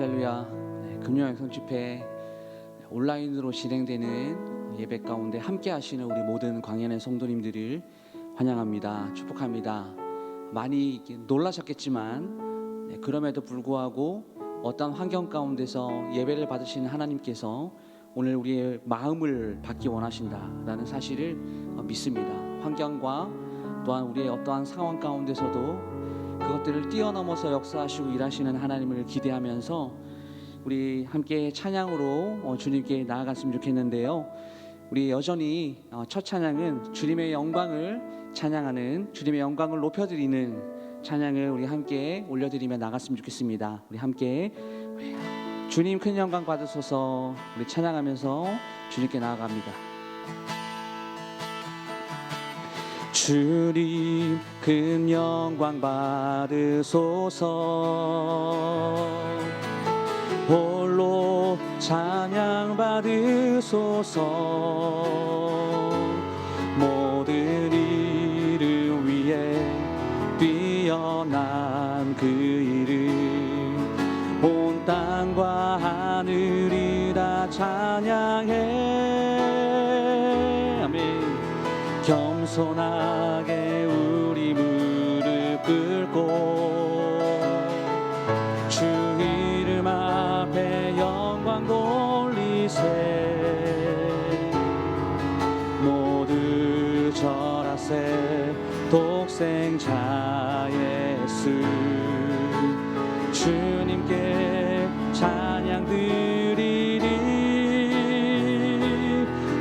할렐루야. 금요일 성집회 온라인으로 진행되는 예배 가운데 함께 하시는 우리 모든 광야의 성도님들을 환영합니다. 축복합니다. 많이 놀라셨겠지만 그럼에도 불구하고 어떤 환경 가운데서 예배를 받으시는 하나님께서 오늘 우리의 마음을 받기 원하신다라는 사실을 믿습니다. 환경과 또한 우리의 어떠한 상황 가운데서도 그것들을 뛰어넘어서 역사하시고 일하시는 하나님을 기대하면서 우리 함께 찬양으로 주님께 나아갔으면 좋겠는데요. 우리 여전히 첫 찬양은 주님의 영광을 찬양하는, 주님의 영광을 높여드리는 찬양을 우리 함께 올려드리며 나갔으면 좋겠습니다. 우리 함께 주님 큰 영광 받으소서 우리 찬양하면서 주님께 나아갑니다. 주님 큰 영광 받으소서, 홀로 찬양 받으소서. 모든 이름 위에 뛰어난 그 이름, 온 땅과 하늘이 다 찬양해. 아멘. 겸손하게 우리 무릎 꿇고 주 이름 앞에 영광 돌리세. 모두 절하세. 독생자 예수 주님께 찬양 드리리.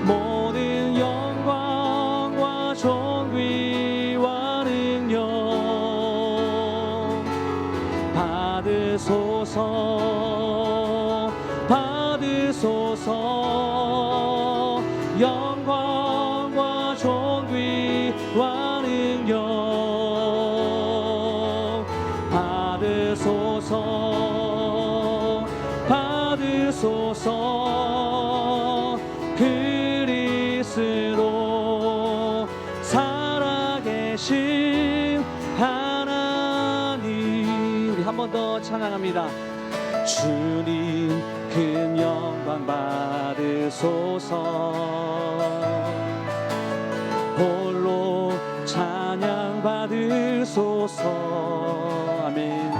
모든 영광과 존귀와 능력 받으소서, 받으소서. 영광과 존귀와 능력 받으소서, 받으소서. 그리스도 살아계신 하나님. 우리 한 번 더 찬양합니다. 주님 큰 영광 받으소서, 홀로 찬양 받으소서. 아멘.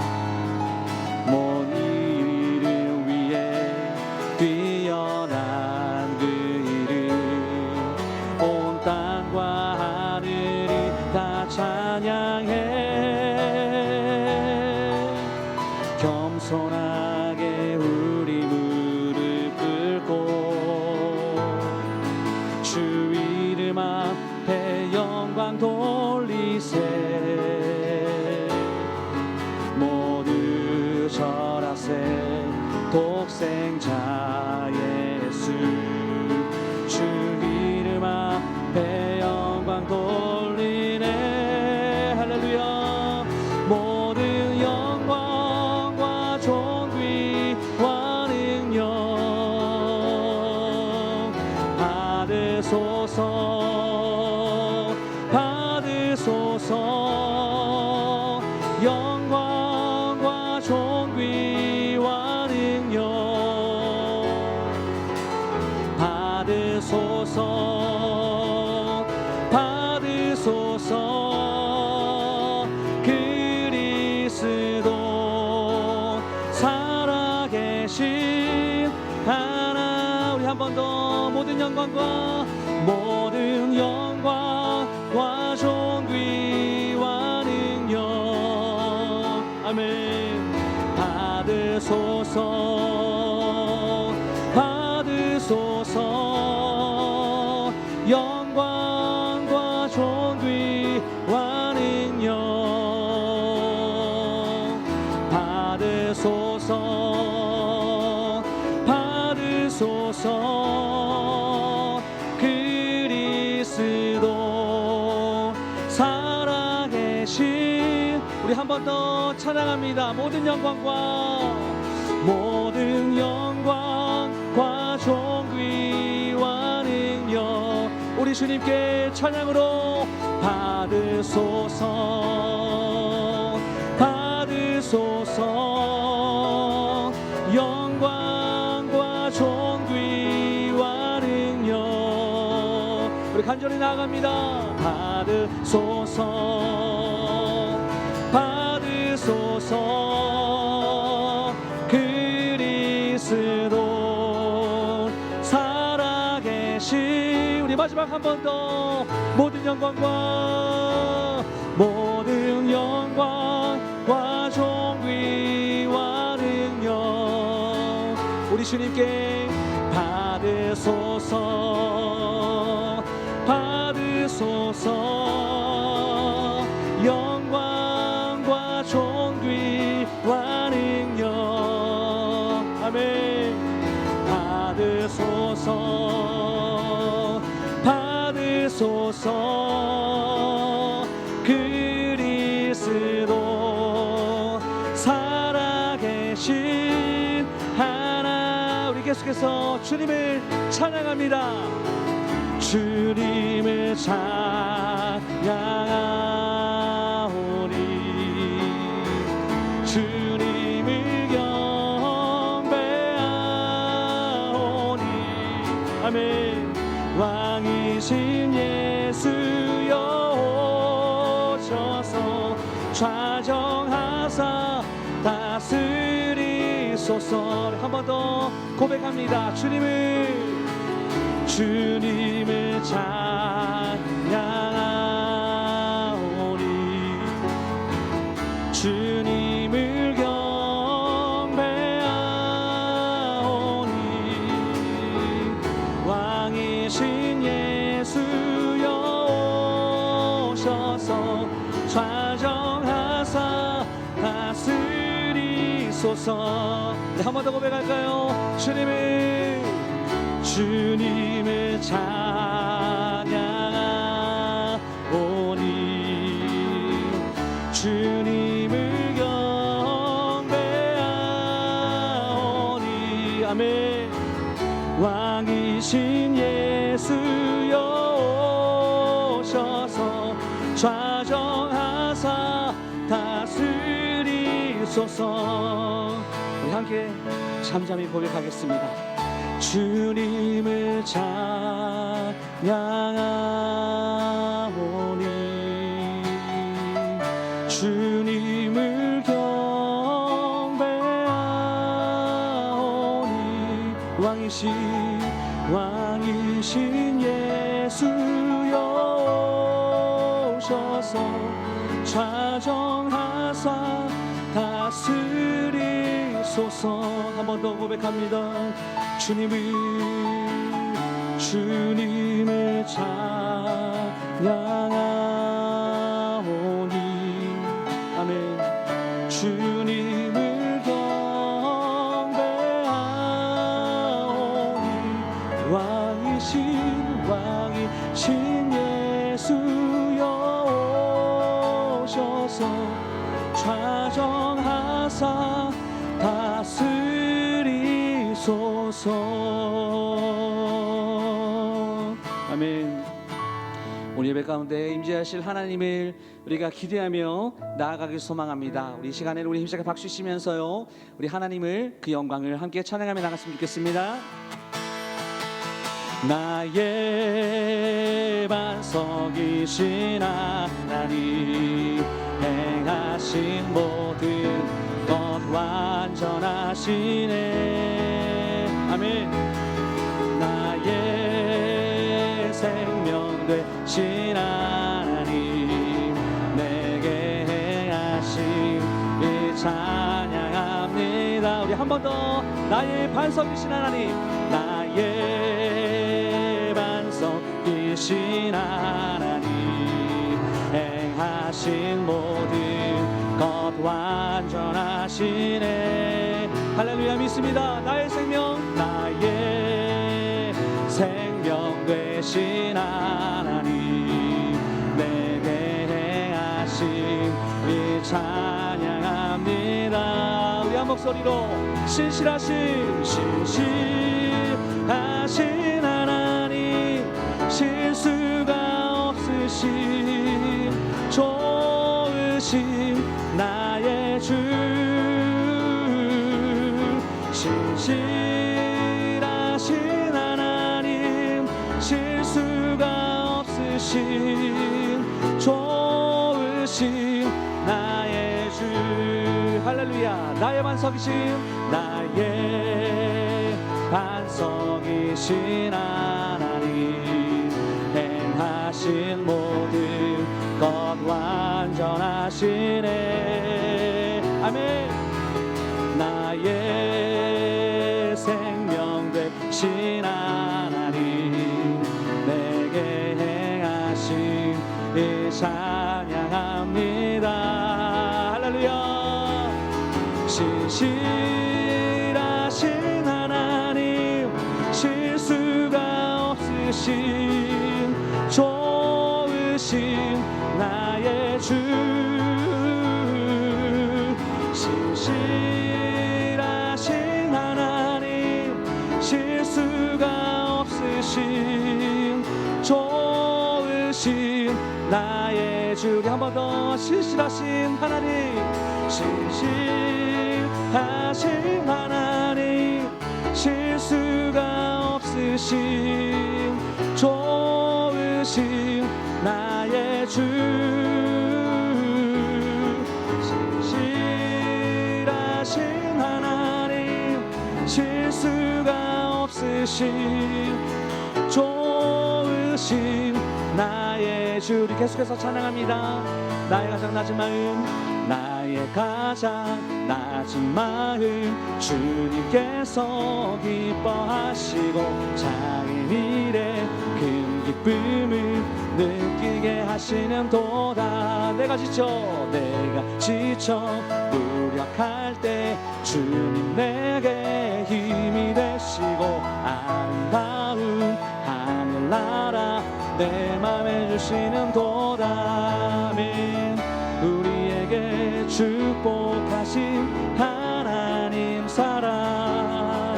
먼 이름 위에 뛰어난 그 이름, 온 땅과 하늘이 다 찬양해. 겸손하게 우리 무릎 꿇고 주 이름 앞에 영광 돌리세. 모두 절하세. 독생자 예수 주 이름 앞에 영광 돌리네. 할렐루야. 모든 영광과 존귀와 능력 받으소서, 받으소서. 영광과 존귀와 능력 받으소서, 받으소서. 그리스도 살아계신 하나. 우리 한 번 더. 모든 영광과, 모든 영광과 존귀와 능력. 아멘. 받으소서, 받으소서. 영광과 존귀와 능력 받으소서, 받으소서. 그리스도 살아계신. 우리 한 번 더 찬양합니다. 모든 영광과, 모든 영광과 존귀와 능력 우리 주님께 찬양으로 받으소서, 받으소서. 간절히 나아갑니다. 받으소서 받으소서 그리스도 살아계신 우리 마지막 한 번 더 모든 영광과 존귀와 능력 우리 주님께 받으소서 받으소서 영광과 존귀와 능력 아멘 받으소서 받으소서 그리스도 살아계신 하나 우리 계속해서 주님을 찬양합니다. 주님을 찬양하오니 주님을 경배하오니 아멘 왕이신 예수여 오셔서 좌정하사 다스리소서 한 번 더 고백합니다. 주님을 찬양하오니 주님을 경배하오니 왕이신 예수여 오셔서 좌정하사 다스리소서 네, 한 번 더 고백할까요? 주님을 찬양하오니 주님을 경배하오니 아멘 왕이신 예수여 오셔서 좌정하사 다스리소서 우리 함께 잠잠히 고백하겠습니다. 주님을 찬양하오니 주님을 경배하오니 왕이신 예수여 오셔서 좌정하사 다스리소서 한 번 더 고백합니다. 주님을 찬양하오니 아멘 주님을 경배하오니 왕이신 예수여 오셔서 좌정하사 다스리소서 아멘. 오늘 예배 가운데 임재하실 하나님을 우리가 기대하며 나아가길 소망합니다. 우리 시간에 우리 힘차게 박수 치면서요 우리 하나님을 그 영광을 함께 찬양하며 나갔으면 좋겠습니다. 나의 반석이신 하나님 행하신 모든 것 완전하시네 아멘 나의 생명 되신 하나님 내게 행하신 이 찬양합니다. 우리 한 번 더 나의 반석이신 하나님 나의 반석이신 하나님 행하신 모든 것 완전하시네 할렐루야 믿습니다. 나의 생명 되신 하나님 내게 행하신 이 찬양합니다. 우리 한 목소리로 신실하신 하나님 실수가 없으신 좋으신 나의 주 신실하신 하나님 실수가 좋으신 나의 주. 할렐루야. 나의 반석이신, 나의 반석이신 하나님, 행하신 모든 것 완전하시네. 아멘. 나의 생명 되신 하나님, 내게 행하신 이 찬양합니다. 할렐루야. 신실하신 하나님, 실수가 없으신 좋으신 나의 주. 신실하신 하나님, 실수가 없으신 좋으신 나의 주. 우리 한 번 더. 신실하신 하나님, 신실하신 하나님, 실수가 없으신 좋으신 나의 주. 신실하신 하나님, 실수가 없으신 좋으신 나의 주. 우리 계속해서 찬양합니다. 나의 가장 낮은 마음, 나의 가장 낮은 마음, 주님께서 기뻐하시고 작은 일에 큰 기쁨을 느끼게 하시는 도다. 내가 지쳐 무력할 때 주님 내게 힘이 되시고, 아름다운 하늘나라 내 맘에 주시는 도다. 아멘. 우리에게 축복하신 하나님 사랑,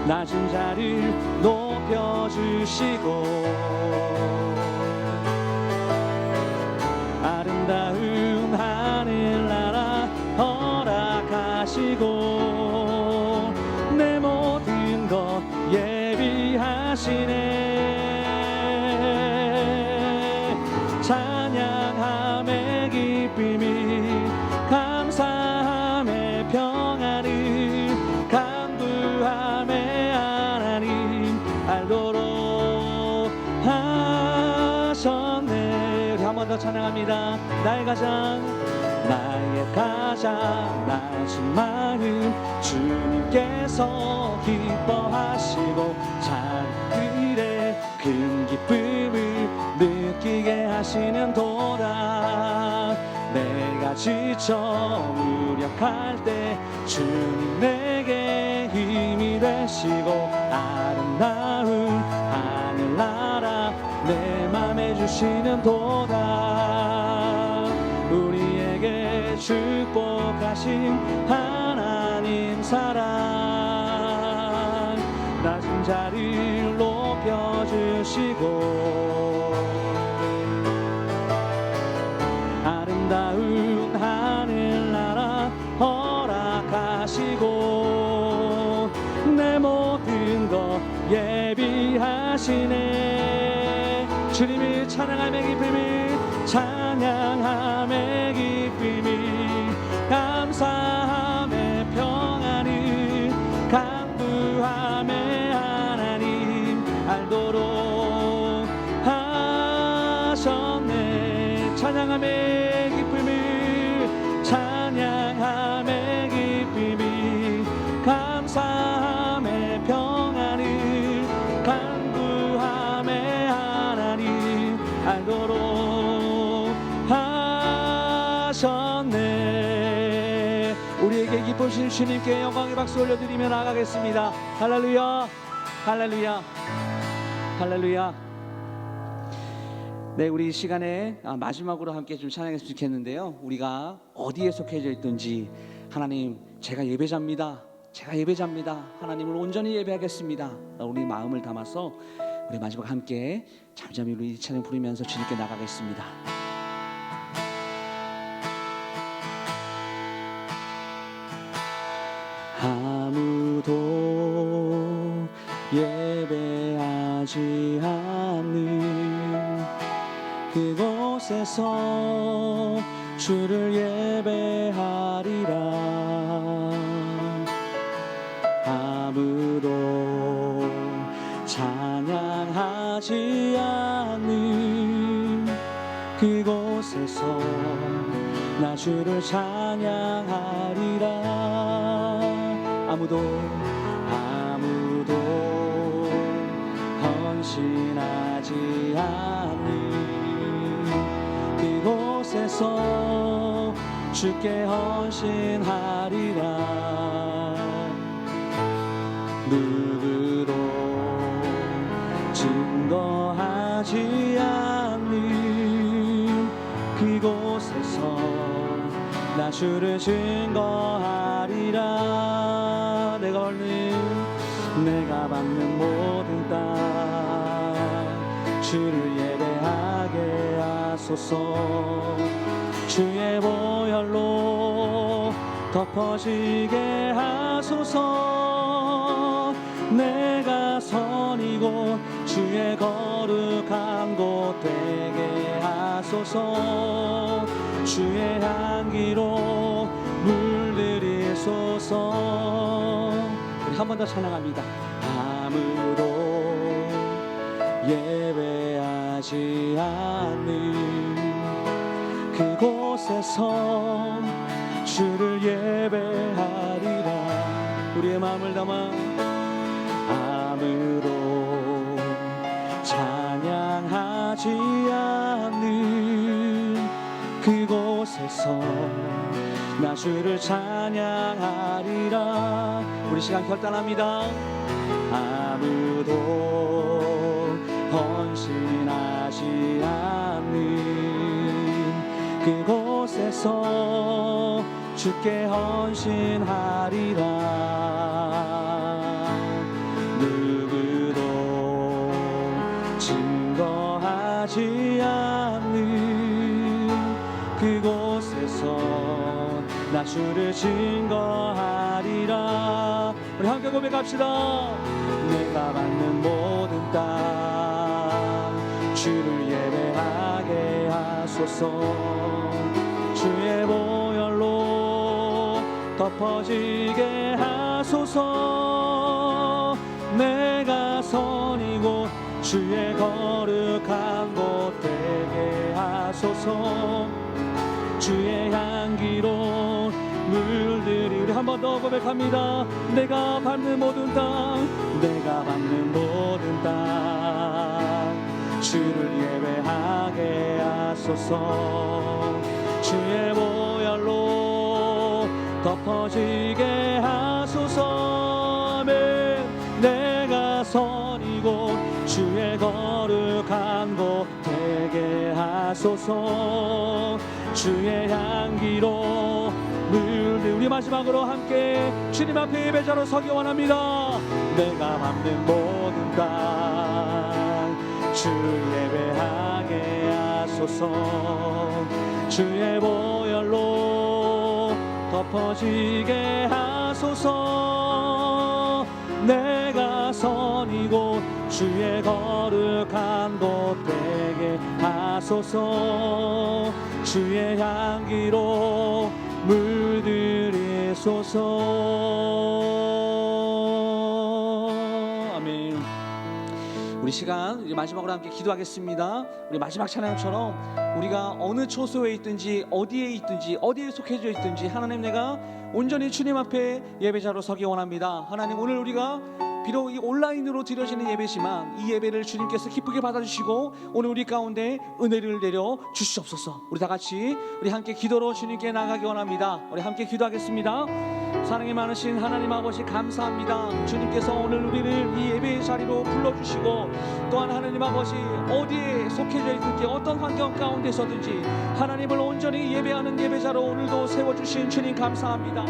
낮은 자를 높여주시고, 아름다운 하늘나라 허락하시고, 내 모든 것 예비하시네. 찬양함의 기쁨이, 감사함의 평안을, 간구함의 하나님 알도록 하셨네. 우리 한 번 더 찬양합니다. 나의 가장 낮은 마음, 주님께서 기뻐하시고 작은 일에 큰 기쁨을 느끼게 하시는 도다. 내가 지쳐 무력할 때 주님 내게 힘이 되시고, 아름다운 하늘나라 내 맘에 주시는 도다. 우리에게 축복하신 하나님 사랑, 낮은 자를 높여주시고, 아름다운 하늘나라 허락하시고, 내 모든 것 예비하시네. 주님이 찬양함의 기쁨이, 찬양함의 기쁨이, 감사함의 평안을, 간구함의 하나님 알도록 하셨네. 찬양함의 기쁨을, 찬양함의 기쁨이, 감사함의 평안을, 간구함의 하나님 알도록 하셨네. 우리에게 기쁘신 주님께 영광의 박수 올려드리며 나아가겠습니다. 할렐루야, 할렐루야, 할렐루야. 네, 우리 이 시간에 마지막으로 함께 좀 찬양했으면 좋겠는데요. 우리가 어디에 속해져 있든지, 하나님 제가 예배자입니다, 제가 예배자입니다, 하나님을 온전히 예배하겠습니다, 우리 마음을 담아서 우리 마지막 함께 잠잠히 우리 찬양 부르면서 주님께 나가겠습니다. 아무도 예배하지 않는 주를 예배하리라. 아무도 찬양하지 않는 그곳에서 나 주를 찬양하리라. 아무도 헌신하지 않는 그곳에서 주께 헌신하리라. 누구도 증거하지 않는 그곳에서 나 주를 증거하리라. 내가 받는 모든 땅 주를 예배하게 하소서. 주의 보혈로 덮어지게 하소서. 내가 선이고 주의 거룩한 곳 되게 하소서. 주의 향기로 물들이소서. 우리 한 번 더 찬양합니다. 아무도 예배하지 않는 그곳에서 주를 예배하리라. 우리의 마음을 담아 아무도 찬양하지 않는 그곳에서 나 주를 찬양하리라. 우리 시간 결단합니다. 아무도 헌신하지 않는 그곳에서 주께 헌신하리라. 누구도 증거하지 않는 그곳에서 나 주를 증거하리라. 우리 함께 고백합시다. 내가 받는 모든 땅 주를 예배하게 하소서. 주의 보혈로 덮어지게 하소서. 내가 선이고 주의 거룩한 곳 되게 하소서. 주의 향기로 물들이. 우리 한 번 더 고백합니다. 내가 밟는 모든 땅 주를 예배하게 하소서. 주의 보혈로 덮어지게 하소서. 내가 선이고 주의 거룩한 곳 되게 하소서. 주의 향기로 물들. 우리 마지막으로 함께 주님 앞에 예배자로 서기 원합니다. 내가 밟는 모든 땅 주를 예배하게 하소서. 주의 보혈로 덮어지게 하소서. 내가 선이고 주의 거룩한 곳 되게 하소서. 주의 향기로 물들이소서. 아멘. 우리 시간 이제 마지막으로 함께 기도하겠습니다. 우리 마지막 찬양처럼 우리가 어느 처소에 있든지 어디에 있든지 어디에 속해져 있든지 하나님, 내가 온전히 주님 앞에 예배자로 서기 원합니다. 하나님, 오늘 우리가 비록 이 온라인으로 드려지는 예배지만 이 예배를 주님께서 기쁘게 받아주시고 오늘 우리 가운데 은혜를 내려 주시옵소서. 우리 다 같이 우리 함께 기도로 주님께 나가기 원합니다. 우리 함께 기도하겠습니다. 사랑이 많으신 하나님 아버지, 감사합니다. 주님께서 오늘 우리를 이 예배의 자리로 불러주시고 또한 하나님 아버지, 어디에 속해져 있든지 어떤 환경 가운데서든지 하나님을 온전히 예배하는 예배자로 오늘도 세워주신 주님 감사합니다.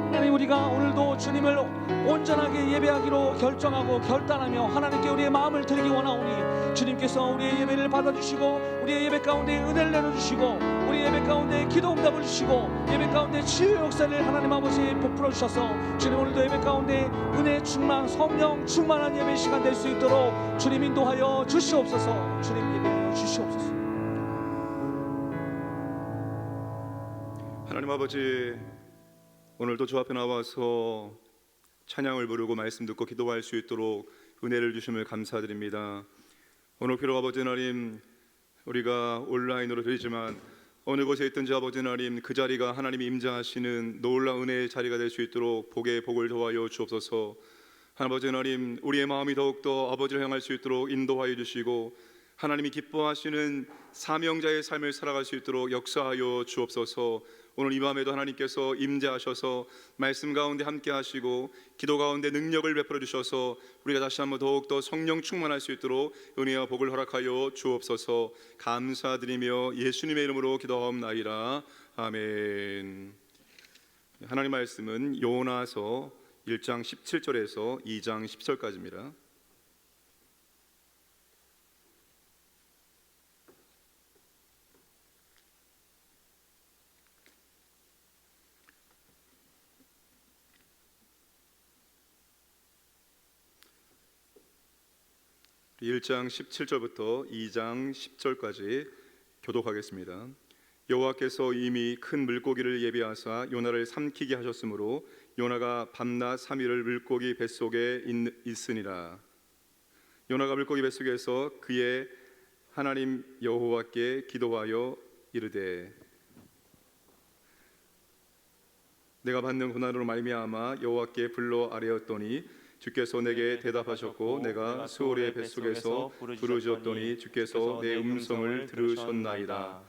하나님, 우리가 오늘도 주님을 온전하게 예배하기로 결정하고 결단하며 하나님께 우리의 마음을 드리기 원하오니 주님께서 우리의 예배를 받아주시고 우리의 예배 가운데 은혜를 내려주시고 우리 예배 가운데 기도 응답을 주시고 예배 가운데 치유 역사를 하나님 아버지 베풀어 주셔서 주님, 오늘도 예배 가운데 은혜 충만, 성령 충만한 예배 시간 될 수 있도록 주님 인도하여 주시옵소서. 주님 예배하여 주시옵소서. 하나님 아버지, 오늘도 주 앞에 나와서 찬양을 부르고 말씀 듣고 기도할 수 있도록 은혜를 주심을 감사드립니다. 오늘 비록 아버지 하나님, 우리가 온라인으로 드리지만 어느 곳에 있든지 아버지 하나님, 그 자리가 하나님이 임재하시는 놀라운 은혜의 자리가 될 수 있도록 복의 복을 더하여 주옵소서. 아버지 하나님, 우리의 마음이 더욱더 아버지를 향할 수 있도록 인도하여 주시고 하나님이 기뻐하시는 사명자의 삶을 살아갈 수 있도록 역사하여 주옵소서. 오늘 이 밤에도 하나님께서 임재하셔서 말씀 가운데 함께 하시고 기도 가운데 능력을 베풀어 주셔서 우리가 다시 한번 더욱더 성령 충만할 수 있도록 은혜와 복을 허락하여 주옵소서. 감사드리며 예수님의 이름으로 기도하옵나이다. 아멘. 하나님 말씀은 요나서 1장 17절에서 2장 10절까지입니다. 일 1장 17절부터 2장 10절까지 교독하겠습니다. 여호와께서 이미 큰 물고기를 예비하사 요나를 삼키게 하셨으므로 요나가 밤낮 3일을 물고기 뱃속에 있으니라. 요나가 물고기 뱃속에서 그의 하나님 여호와께 기도하여 이르되 내가 받는 고난으로 말미암아 여호와께 불러 아뢰었더니 주께서 내게 대답하셨고 내가 수월의 뱃속에서 부르짖었더니 주께서 내 음성을 들으셨나이다.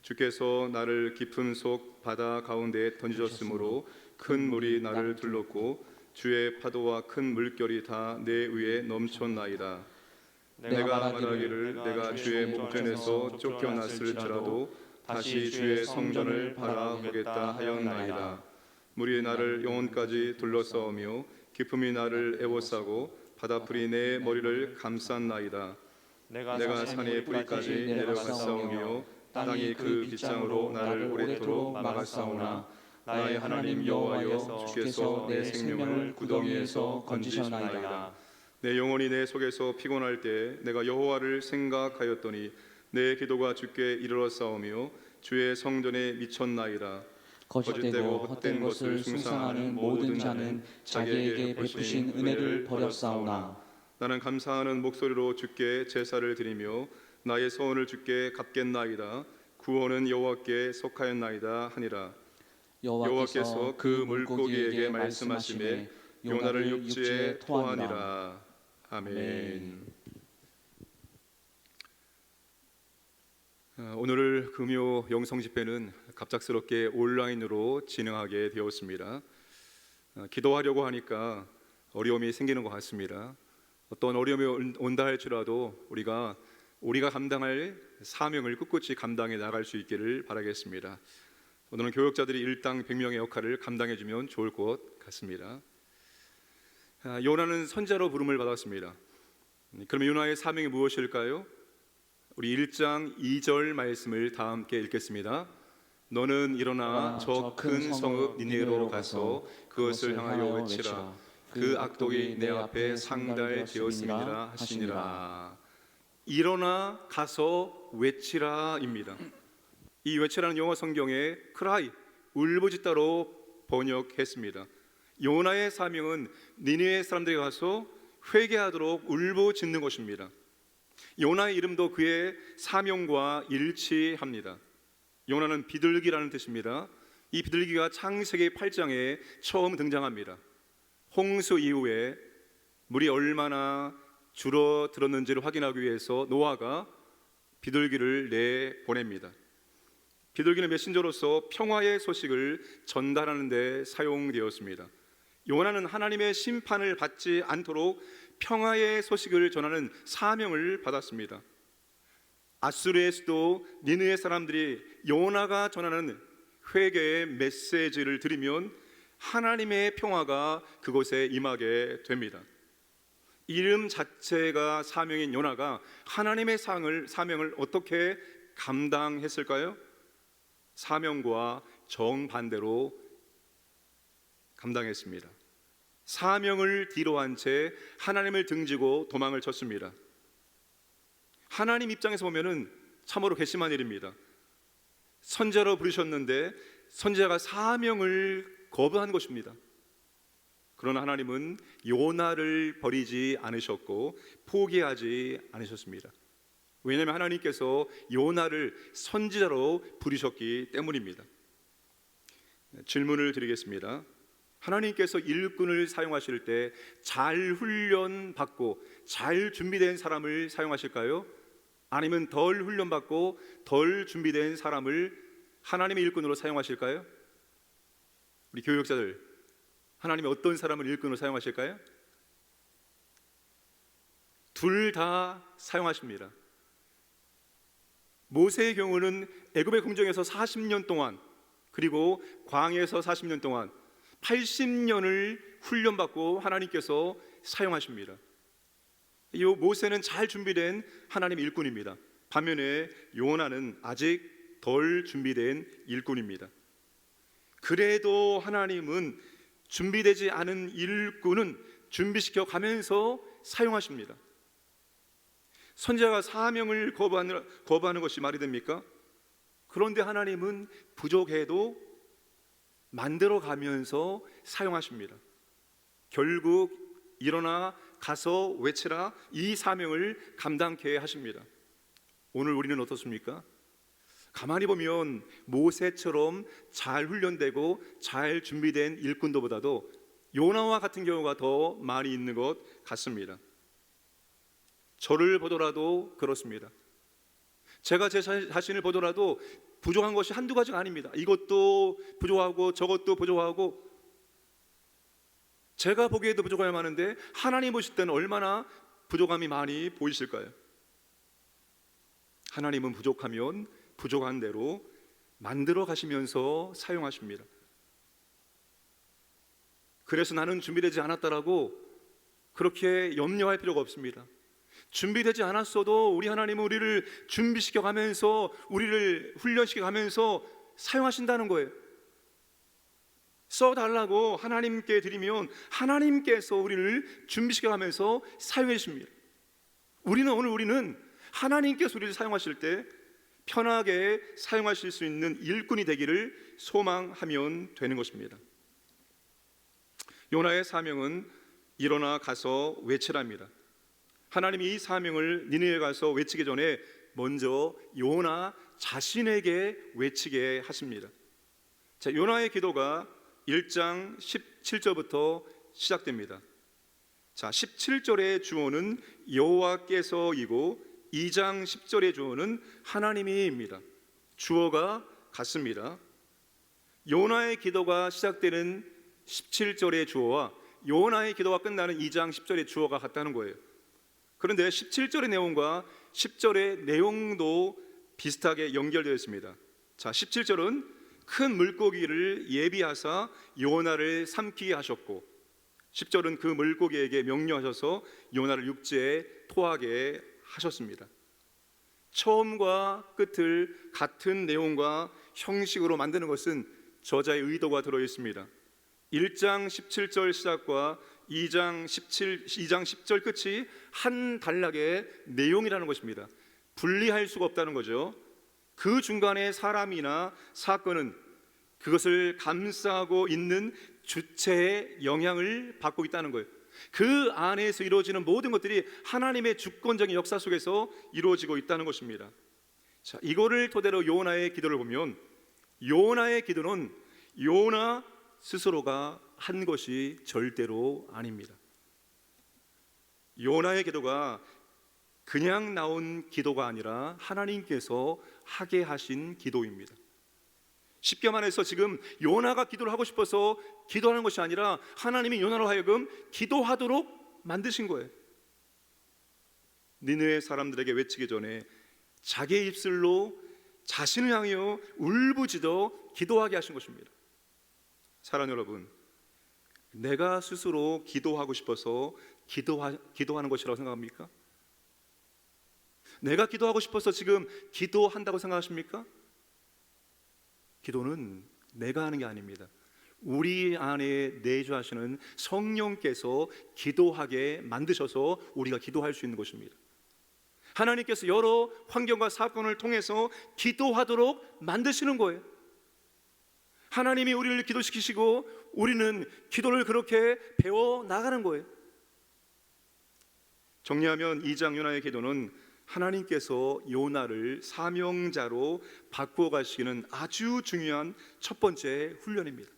주께서 나를 깊은 속 바다 가운데에 던지셨으므로 큰 물이 나를 둘렀고 주의 파도와 큰 물결이 다 내 위에 넘쳤나이다. 내가 말하기를 내가 주의 목전에서 쫓겨났을지라도 다시 주의 성전을 바라보겠다 하였나이다. 물이 나를 영혼까지 둘러싸우며 깊음이 나를 에워싸고 바다풀이 내 머리를 감쌌나이다. 내가 산의 뿌리까지 내려갔사오며 땅이 그 빗장으로 나를 오래도록 막았사오나 나의 하나님 여호와여 주께서 내 생명을 구덩이에서 건지셨나이다. 내 영혼이 내 속에서 피곤할 때 내가 여호와를 생각하였더니 내 기도가 주께 이르렀사오며 주의 성전에 미쳤나이다. 거짓되고 헛된 것을 숭상하는 모든 자는 자기에게 베푸신 은혜를 버렸사오나 나는 감사하는 목소리로 주께 제사를 드리며 나의 소원을 주께 갚겠나이다. 구원은 여호와께 속하였나이다 하니라. 여호와께서 그 물고기에게 말씀하시매 요나를 육지에 토하니라. 아멘. 오늘 금요 영성 집회는 갑작스럽게 온라인으로 진행하게 되었습니다. 기도하려고 하니까 어려움이 생기는 것 같습니다. 어떤 어려움이 온다 할지라도 우리가 감당할 사명을 꿋꿋이 감당해 나갈 수 있기를 바라겠습니다. 오늘은 교역자들이 일당 100명의 역할을 감당해 주면 좋을 것 같습니다. 요나는 선자로 부름을 받았습니다. 그러면 요나의 사명이 무엇일까요? 우리 1장 2절 말씀을 다 함께 읽겠습니다. 너는 일어나 저 큰 성읍 니네로 가서 그것을 향하여 외치라. 그 악독이 내 앞에 상달되었음이니라 하시니라. 일어나 가서 외치라입니다. 이 외치라는 영어 성경에 cry, 울부짖다로 번역했습니다. 요나의 사명은 니느웨 사람들이 가서 회개하도록 울부짖는 것입니다. 요나의 이름도 그의 사명과 일치합니다. 요나는 비둘기라는 뜻입니다. 이 비둘기가 창세기 8장에 처음 등장합니다. 홍수 이후에 물이 얼마나 줄어들었는지를 확인하기 위해서 노아가 비둘기를 내보냅니다. 비둘기는 메신저로서 평화의 소식을 전달하는 데 사용되었습니다. 요나는 하나님의 심판을 받지 않도록 평화의 소식을 전하는 사명을 받았습니다. 아수르의 수도 니느웨 사람들이 요나가 전하는 회개의 메시지를 들으면 하나님의 평화가 그곳에 임하게 됩니다. 이름 자체가 사명인 요나가 하나님의 사명을 어떻게 감당했을까요? 사명과 정반대로 감당했습니다. 사명을 뒤로한 채 하나님을 등지고 도망을 쳤습니다. 하나님 입장에서 보면은 참으로 괘씸한 일입니다. 선자로 부르셨는데 선지자가 사명을 거부한 것입니다. 그러나 하나님은 요나를 버리지 않으셨고 포기하지 않으셨습니다. 왜냐하면 하나님께서 요나를 선지자로 부르셨기 때문입니다. 질문을 드리겠습니다. 하나님께서 일꾼을 사용하실 때 잘 훈련받고 잘 준비된 사람을 사용하실까요? 아니면 덜 훈련받고 덜 준비된 사람을 하나님의 일꾼으로 사용하실까요? 우리 교육자들, 하나님이 어떤 사람을 일꾼으로 사용하실까요? 둘 다 사용하십니다. 모세의 경우는 애굽의 궁정에서 40년 동안, 그리고 광야에서 40년 동안 80년을 훈련받고 하나님께서 사용하십니다. 이 모세는 잘 준비된 하나님의 일꾼입니다. 반면에 요나는 아직 덜 준비된 일꾼입니다. 그래도 하나님은 준비되지 않은 일꾼은 준비시켜 가면서 사용하십니다. 선지자가 사명을 거부하는 것이 말이 됩니까? 그런데 하나님은 부족해도 만들어 가면서 사용하십니다. 결국 일어나 가서 외치라, 이 사명을 감당케 하십니다. 오늘 우리는 어떻습니까? 가만히 보면 모세처럼 잘 훈련되고 잘 준비된 일꾼들보다도 요나와 같은 경우가 더 많이 있는 것 같습니다. 저를 보더라도 그렇습니다. 제가 제 자신을 보더라도 부족한 것이 한두 가지가 아닙니다. 이것도 부족하고 저것도 부족하고, 제가 보기에도 부족함이 많은데 하나님 보실 때는 얼마나 부족함이 많이 보이실까요? 하나님은 부족하면 부족한 대로 만들어 가시면서 사용하십니다. 그래서 나는 준비되지 않았다라고 그렇게 염려할 필요가 없습니다. 준비되지 않았어도 우리 하나님은 우리를 준비시켜 가면서, 우리를 훈련시켜 가면서 사용하신다는 거예요. 써달라고 하나님께 드리면 하나님께서 우리를 준비시켜 가면서 사용해 주십니다. 우리는 하나님께서 우리를 사용하실 때 편하게 사용하실 수 있는 일꾼이 되기를 소망하면 되는 것입니다. 요나의 사명은 일어나 가서 외치랍니다. 하나님이 이 사명을 니느웨에 가서 외치기 전에 먼저 요나 자신에게 외치게 하십니다. 자, 요나의 기도가 1장 17절부터 시작됩니다. 자, 17절의 주어는 여호와께서이고 2장 10절의 주어는 하나님이입니다. 주어가 같습니다. 요나의 기도가 시작되는 17절의 주어와 요나의 기도가 끝나는 2장 10절의 주어가 같다는 거예요. 그런데 17절의 내용과 10절의 내용도 비슷하게 연결되어 있습니다. 자, 17절은 큰 물고기를 예비하사 요나를 삼키게 하셨고, 10절은 그 물고기에게 명령하셔서 요나를 육지에 토하게 하셨습니다. 처음과 끝을 같은 내용과 형식으로 만드는 것은 저자의 의도가 들어 있습니다. 1장 17절 시작과 2장 10절 끝이 한 단락의 내용이라는 것입니다. 분리할 수가 없다는 거죠. 그 중간에 사람이나 사건은 그것을 감싸고 있는 주체의 영향을 받고 있다는 거예요. 그 안에서 이루어지는 모든 것들이 하나님의 주권적인 역사 속에서 이루어지고 있다는 것입니다. 자, 이거를 토대로 요나의 기도를 보면, 요나의 기도는 요나 스스로가 한 것이 절대로 아닙니다. 요나의 기도가 그냥 나온 기도가 아니라 하나님께서 하게 하신 기도입니다. 쉽게 말해서 지금 요나가 기도를 하고 싶어서 기도하는 것이 아니라 하나님이 요나로 하여금 기도하도록 만드신 거예요. 니느웨 사람들에게 외치기 전에 자기의 입술로 자신을 향하여 울부짖어 기도하게 하신 것입니다. 사랑하는 여러분, 내가 스스로 기도하고 싶어서 기도하는 것이라고 생각합니까? 내가 기도하고 싶어서 지금 기도한다고 생각하십니까? 기도는 내가 하는 게 아닙니다. 우리 안에 내주하시는 성령께서 기도하게 만드셔서 우리가 기도할 수 있는 것입니다. 하나님께서 여러 환경과 사건을 통해서 기도하도록 만드시는 거예요. 하나님이 우리를 기도시키시고 우리는 기도를 그렇게 배워 나가는 거예요. 정리하면 2장 요나의 기도는 하나님께서 요나를 사명자로 바꾸어 가시는 아주 중요한 첫 번째 훈련입니다.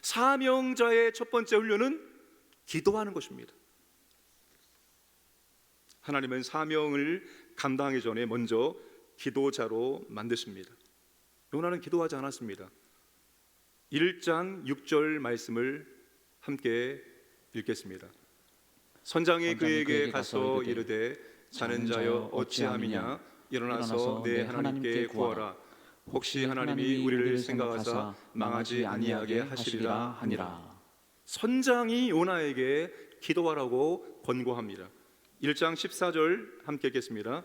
사명자의 첫 번째 훈련은 기도하는 것입니다. 하나님은 사명을 감당하기 전에 먼저 기도자로 만드십니다. 요나는 기도하지 않았습니다. 1장 6절 말씀을 함께 읽겠습니다. 선장이 그에게 가서 이르되 자는 자여 어찌함이냐 일어나서 내 하나님께 구하라. 혹시 하나님이 우리를 생각하사 망하지 아니하게 하시리라 하니라. 선장이 요나에게 기도하라고 권고합니다. 1장 14절 함께 읽겠습니다.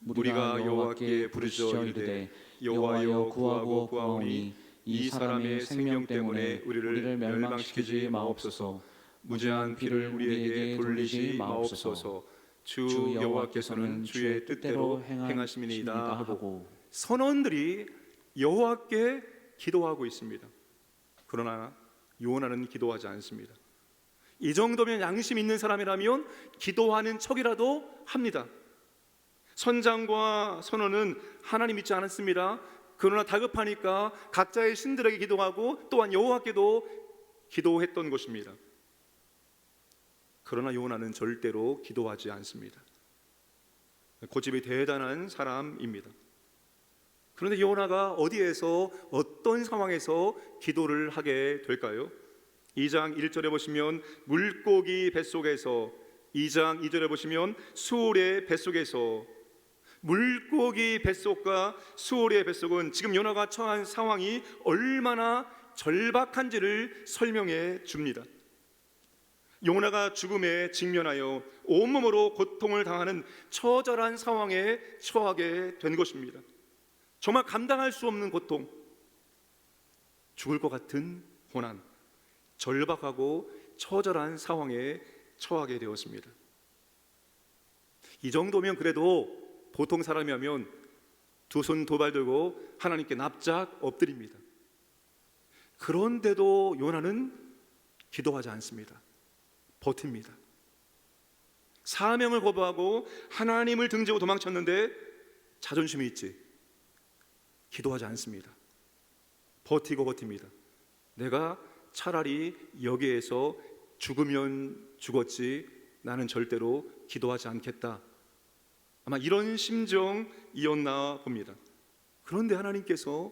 우리가 여호와께 부르짖어 이르되 여호와여 구하고 구하오니 이 사람의 생명 때문에 우리를 멸망시키지 마옵소서. 무죄한 피를 우리에게 돌리지 마옵소서. 주 여호와께서는 주의 뜻대로 행하심이니이다 하고 선원들이 여호와께 기도하고 있습니다. 그러나 요나는 기도하지 않습니다. 이 정도면 양심 있는 사람이라면 기도하는 척이라도 합니다. 선장과 선원은 하나님 믿지 않았습니다. 그러나 다급하니까 각자의 신들에게 기도하고 또한 여호와께도 기도했던 것입니다. 그러나 요나는 절대로 기도하지 않습니다. 고집이 대단한 사람입니다. 그런데 요나가 어디에서 어떤 상황에서 기도를 하게 될까요? 2장 1절에 보시면 물고기 뱃속에서, 2장 2절에 보시면 수올의 뱃속에서. 물고기 뱃속과 수올의 뱃속은 지금 요나가 처한 상황이 얼마나 절박한지를 설명해 줍니다. 요나가 죽음에 직면하여 온몸으로 고통을 당하는 처절한 상황에 처하게 된 것입니다. 정말 감당할 수 없는 고통, 죽을 것 같은 고난, 절박하고 처절한 상황에 처하게 되었습니다. 이 정도면 그래도 보통 사람이라면 두 손 두 발 들고 하나님께 납작 엎드립니다. 그런데도 요나는 기도하지 않습니다. 버팁니다. 사명을 거부하고 하나님을 등지고 도망쳤는데 자존심이 있지. 기도하지 않습니다. 버티고 버팁니다. 내가 차라리 여기에서 죽으면 죽었지 나는 절대로 기도하지 않겠다. 아마 이런 심정이었나 봅니다. 그런데 하나님께서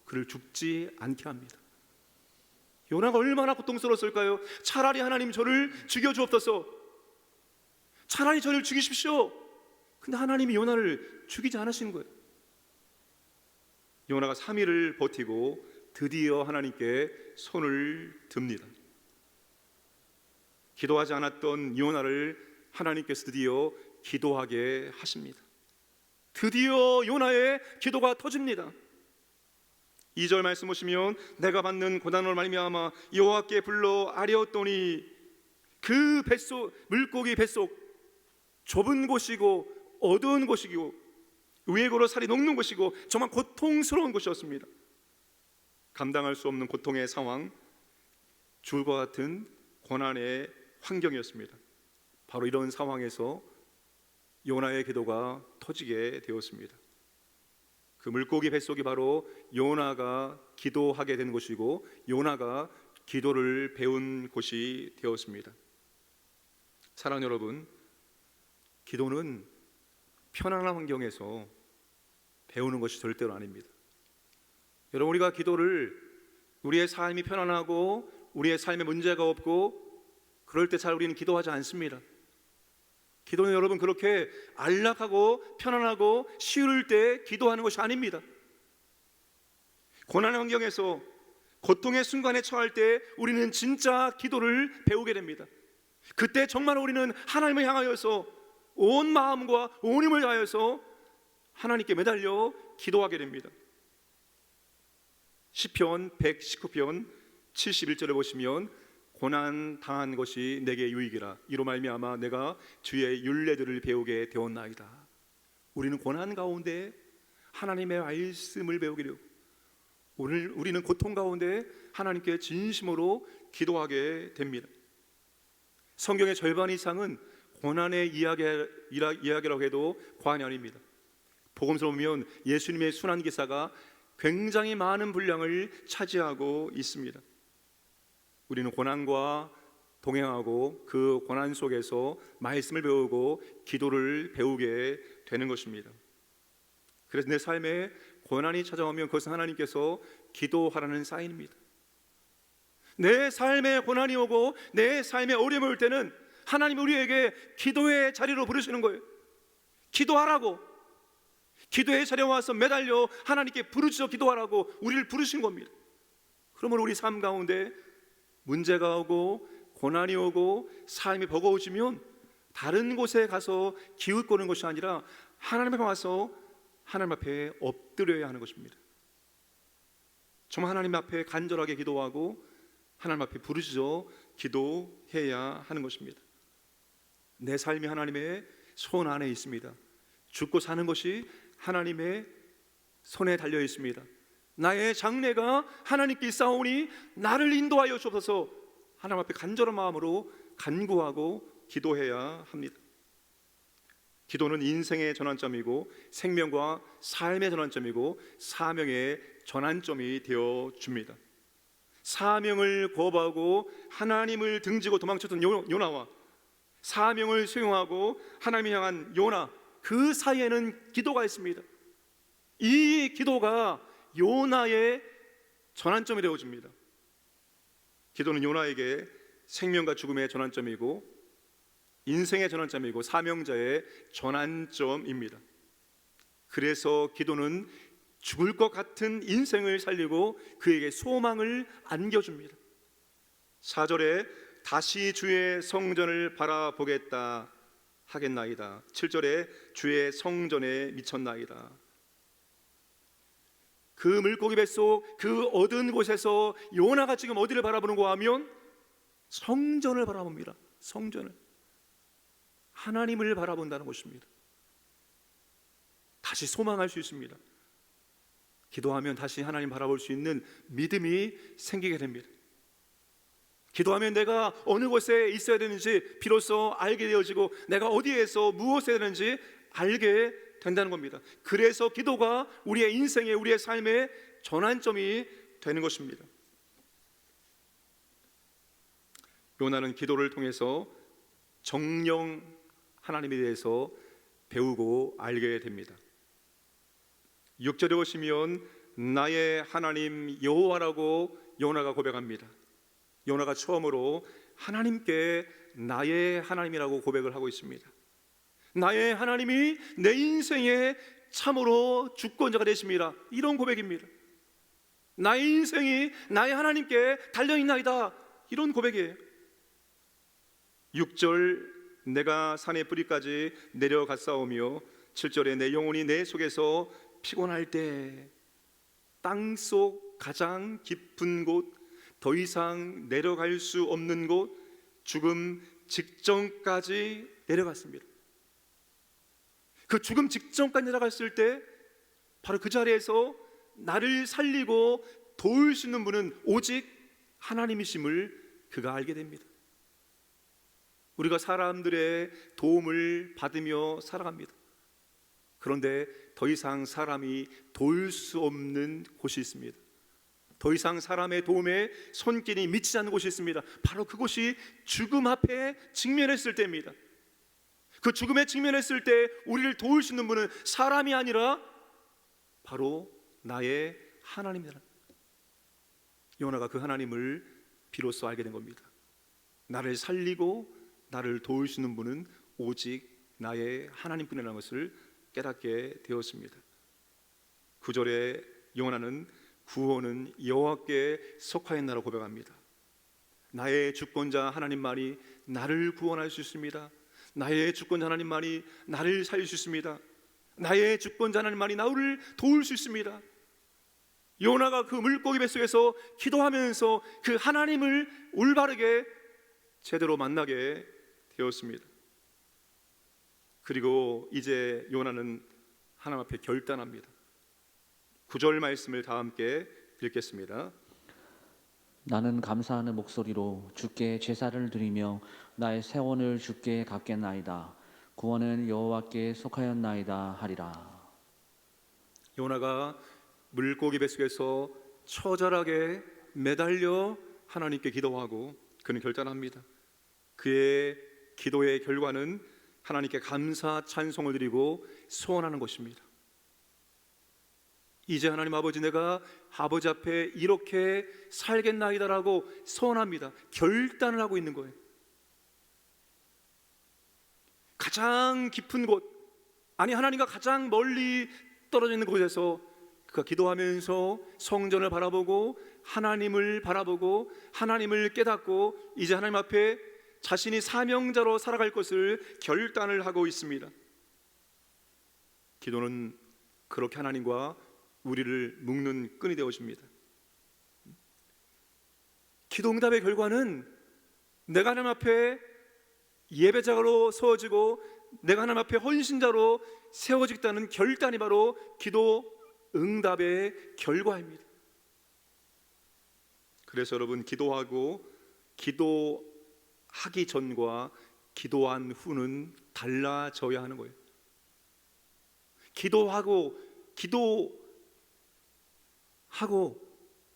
그를 죽지 않게 합니다. 요나가 얼마나 고통스러웠을까요? 차라리 하나님 저를 죽여주옵소서. 차라리 저를 죽이십시오. 근데 하나님이 요나를 죽이지 않으시는 거예요. 요나가 3일을 버티고 드디어 하나님께 손을 듭니다. 기도하지 않았던 요나를 하나님께서 드디어 기도하게 하십니다. 드디어 요나의 기도가 터집니다. 2절 말씀 보시면 내가 받는 고난으로 말미암아 여호와께 불러 아뢰었더니 그 뱃속, 물고기 뱃속, 좁은 곳이고 어두운 곳이고 위에 걸어 살이 녹는 곳이고 정말 고통스러운 곳이었습니다. 감당할 수 없는 고통의 상황, 죽을 것 같은 고난의 환경이었습니다. 바로 이런 상황에서 요나의 기도가 터지게 되었습니다. 그 물고기 뱃속이 바로 요나가 기도하게 된 곳이고 요나가 기도를 배운 곳이 되었습니다. 사랑하는 여러분, 기도는 편안한 환경에서 배우는 것이 절대로 아닙니다. 여러분, 우리가 기도를 우리의 삶이 편안하고 우리의 삶에 문제가 없고 그럴 때 잘 우리는 기도하지 않습니다. 기도는 여러분 그렇게 안락하고 편안하고 쉬울 때 기도하는 것이 아닙니다. 고난의 환경에서 고통의 순간에 처할 때 우리는 진짜 기도를 배우게 됩니다. 그때 정말 우리는 하나님을 향하여서 온 마음과 온 힘을 다하여서 하나님께 매달려 기도하게 됩니다. 시편 119편 71절에 보시면 고난 당한 것이 내게 유익이라 이로 말미암아 내가 주의 율례들을 배우게 되었나이다. 우리는 고난 가운데 하나님의 말씀을 배우게 되고 오늘 우리는 고통 가운데 하나님께 진심으로 기도하게 됩니다. 성경의 절반 이상은 고난의 이야기라고 해도 과언이 아닙니다. 복음서를 보면 예수님의 순환 기사가 굉장히 많은 분량을 차지하고 있습니다. 우리는 고난과 동행하고 그 고난 속에서 말씀을 배우고 기도를 배우게 되는 것입니다. 그래서 내 삶에 고난이 찾아오면 그것은 하나님께서 기도하라는 사인입니다. 내 삶에 고난이 오고 내 삶에 어려움이 올 때는 하나님이 우리에게 기도의 자리로 부르시는 거예요. 기도하라고, 기도의 자리에 와서 매달려 하나님께 부르짖어 기도하라고 우리를 부르신 겁니다. 그러면 우리 삶 가운데 문제가 오고 고난이 오고 삶이 버거워지면 다른 곳에 가서 기웃거리는 것이 아니라 하나님 앞에 와서 하나님 앞에 엎드려야 하는 것입니다. 정말 하나님 앞에 간절하게 기도하고 하나님 앞에 부르짖어 기도해야 하는 것입니다. 내 삶이 하나님의 손 안에 있습니다. 죽고 사는 것이 하나님의 손에 달려 있습니다. 나의 장래가 하나님께 있사오니 나를 인도하여 주옵소서. 하나님 앞에 간절한 마음으로 간구하고 기도해야 합니다. 기도는 인생의 전환점이고 생명과 삶의 전환점이고 사명의 전환점이 되어 줍니다. 사명을 거부하고 하나님을 등지고 도망쳤던 요나와 사명을 수용하고 하나님을 향한 요나, 그 사이에는 기도가 있습니다. 이 기도가 요나의 전환점이 되어 줍니다. 기도는 요나에게 생명과 죽음의 전환점이고 인생의 전환점이고 사명자의 전환점입니다. 그래서 기도는 죽을 것 같은 인생을 살리고 그에게 소망을 안겨줍니다. 4절에 다시 주의 성전을 바라보겠다 하겠나이다. 7절에 주의 성전에 미쳤나이다. 그 물고기 뱃속 그 어두운 곳에서 요나가 지금 어디를 바라보는가 하면 성전을 바라봅니다. 성전을, 하나님을 바라본다는 것입니다. 다시 소망할 수 있습니다. 기도하면 다시 하나님 바라볼 수 있는 믿음이 생기게 됩니다. 기도하면 내가 어느 곳에 있어야 되는지 비로소 알게 되어지고 내가 어디에서 무엇을 해야 되는지 알게 된다는 겁니다. 그래서 기도가 우리의 인생에, 우리의 삶의 전환점이 되는 것입니다. 요나는 기도를 통해서 정령 하나님에 대해서 배우고 알게 됩니다. 6절에 보시면 나의 하나님 여호와라고 요나가 고백합니다. 요나가 처음으로 하나님께 나의 하나님이라고 고백을 하고 있습니다. 나의 하나님이 내 인생의 참으로 주권자가 되십니다. 이런 고백입니다. 나의 인생이 나의 하나님께 달려있나이다. 이런 고백이에요. 6절 내가 산의 뿌리까지 내려갔사오며 7절에 내 영혼이 내 속에서 피곤할 때 땅속 가장 깊은 곳, 더 이상 내려갈 수 없는 곳, 죽음 직전까지 내려갔습니다. 그 죽음 직전까지 내려갔을 때 바로 그 자리에서 나를 살리고 도울 수 있는 분은 오직 하나님이심을 그가 알게 됩니다. 우리가 사람들의 도움을 받으며 살아갑니다. 그런데 더 이상 사람이 도울 수 없는 곳이 있습니다. 더 이상 사람의 도움에 손길이 미치지 않는 곳이 있습니다. 바로 그곳이 죽음 앞에 직면했을 때입니다. 그 죽음에 직면했을 때 우리를 도울 수 있는 분은 사람이 아니라 바로 나의 하나님이다. 요나가 그 하나님을 비로소 알게 된 겁니다. 나를 살리고 나를 도울 수 있는 분은 오직 나의 하나님뿐이라는 것을 깨닫게 되었습니다. 9절에 요나는 구원은 여호와께 속하였나라고 고백합니다. 나의 주권자 하나님만이 나를 구원할 수 있습니다. 나의 주권자 하나님만이 나를 살릴 수 있습니다. 나의 주권자 하나님만이 나를 도울 수 있습니다. 요나가 그 물고기 뱃속에서 기도하면서 그 하나님을 올바르게 제대로 만나게 되었습니다. 그리고 이제 요나는 하나님 앞에 결단합니다. 9절 말씀을 다 함께 읽겠습니다. 나는 감사하는 목소리로 주께 제사를 드리며 나의 세원을 주께 갚겠나이다. 구원은 여호와께 속하였나이다 하리라. 요나가 물고기 뱃속에서 처절하게 매달려 하나님께 기도하고 그는 결단합니다. 그의 기도의 결과는 하나님께 감사 찬송을 드리고 소원하는 것입니다. 이제 하나님 아버지, 내가 아버지 앞에 이렇게 살겠나이다라고 소원합니다. 결단을 하고 있는 거예요. 가장 깊은 곳, 아니 하나님과 가장 멀리 떨어져 있는 곳에서 그가 기도하면서 성전을 바라보고 하나님을 바라보고 하나님을 깨닫고 이제 하나님 앞에 자신이 사명자로 살아갈 것을 결단을 하고 있습니다. 기도는 그렇게 하나님과 우리를 묶는 끈이 되어집니다. 기도 응답의 결과는 내가 하나님 앞에 예배자로 세워지고 내가 하나님 앞에 헌신자로 세워지겠다는 결단이 바로 기도 응답의 결과입니다. 그래서 여러분, 기도하고 기도하기 전과 기도한 후는 달라져야 하는 거예요.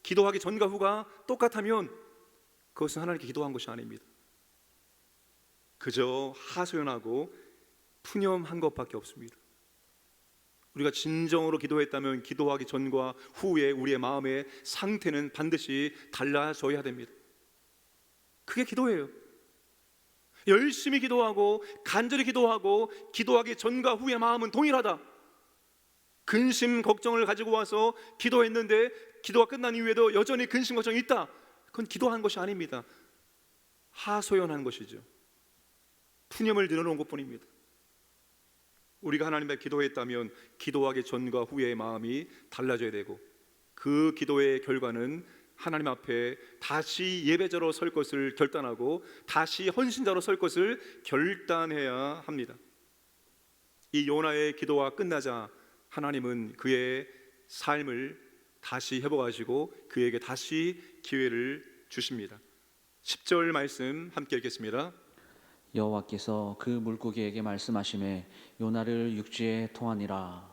기도하기 전과 후가 똑같다면 그것은 하나님께 기도한 것이 아닙니다. 그저 하소연하고 푸념한 것밖에 없습니다. 우리가 진정으로 기도했다면 기도하기 전과 후에 우리의 마음의 상태는 반드시 달라져야 됩니다. 그게 기도예요. 열심히 기도하고 간절히 기도하고 기도하기 전과 후의 마음은 동일하다. 근심 걱정을 가지고 와서 기도했는데 기도가 끝난 이후에도 여전히 근심 걱정이 있다. 그건 기도한 것이 아닙니다. 하소연한 것이죠. 푸념을 늘어놓은 것뿐입니다. 우리가 하나님 앞에 기도했다면 기도하기 전과 후의 마음이 달라져야 되고 그 기도의 결과는 하나님 앞에 다시 예배자로 설 것을 결단하고 다시 헌신자로 설 것을 결단해야 합니다. 이 요나의 기도가 끝나자 하나님은 그의 삶을 다시 회복하시고 그에게 다시 기회를 주십니다. 10절 말씀 함께 읽겠습니다. 여호와께서 그 물고기에게 말씀하시매 요나를 육지에 토하니라.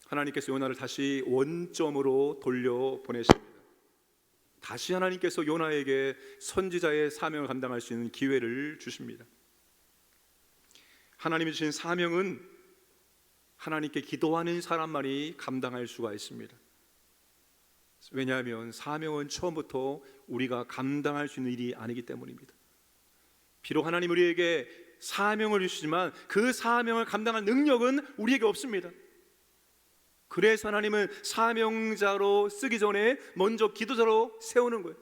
하나님께서 요나를 다시 원점으로 돌려보내십니다. 다시 하나님께서 요나에게 선지자의 사명을 감당할 수 있는 기회를 주십니다. 하나님이 주신 사명은 하나님께 기도하는 사람만이 감당할 수가 있습니다. 왜냐하면 사명은 처음부터 우리가 감당할 수 있는 일이 아니기 때문입니다. 비록 하나님 우리에게 사명을 주시지만 그 사명을 감당할 능력은 우리에게 없습니다. 그래서 하나님은 사명자로 쓰기 전에 먼저 기도자로 세우는 거예요.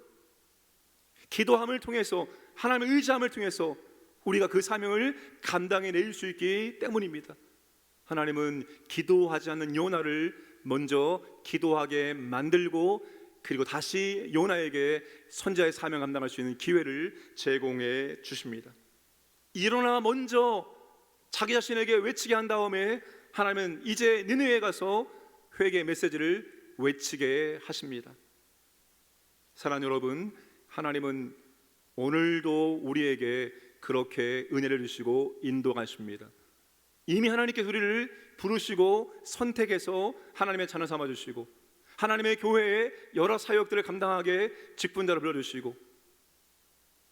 기도함을 통해서 하나님의 의지함을 통해서 우리가 그 사명을 감당해낼 수 있기 때문입니다. 하나님은 기도하지 않는 요나를 먼저 기도하게 만들고 그리고 다시 요나에게 선지자의 사명 감당할 수 있는 기회를 제공해 주십니다. 일어나 먼저 자기 자신에게 외치게 한 다음에 하나님은 이제 니느웨에 가서 회개 메시지를 외치게 하십니다. 사랑하는 여러분, 하나님은 오늘도 우리에게 그렇게 은혜를 주시고 인도하십니다. 이미 하나님께서 우리를 부르시고 선택해서 하나님의 자녀 삼아주시고 하나님의 교회에 여러 사역들을 감당하게 직분자로 불러주시고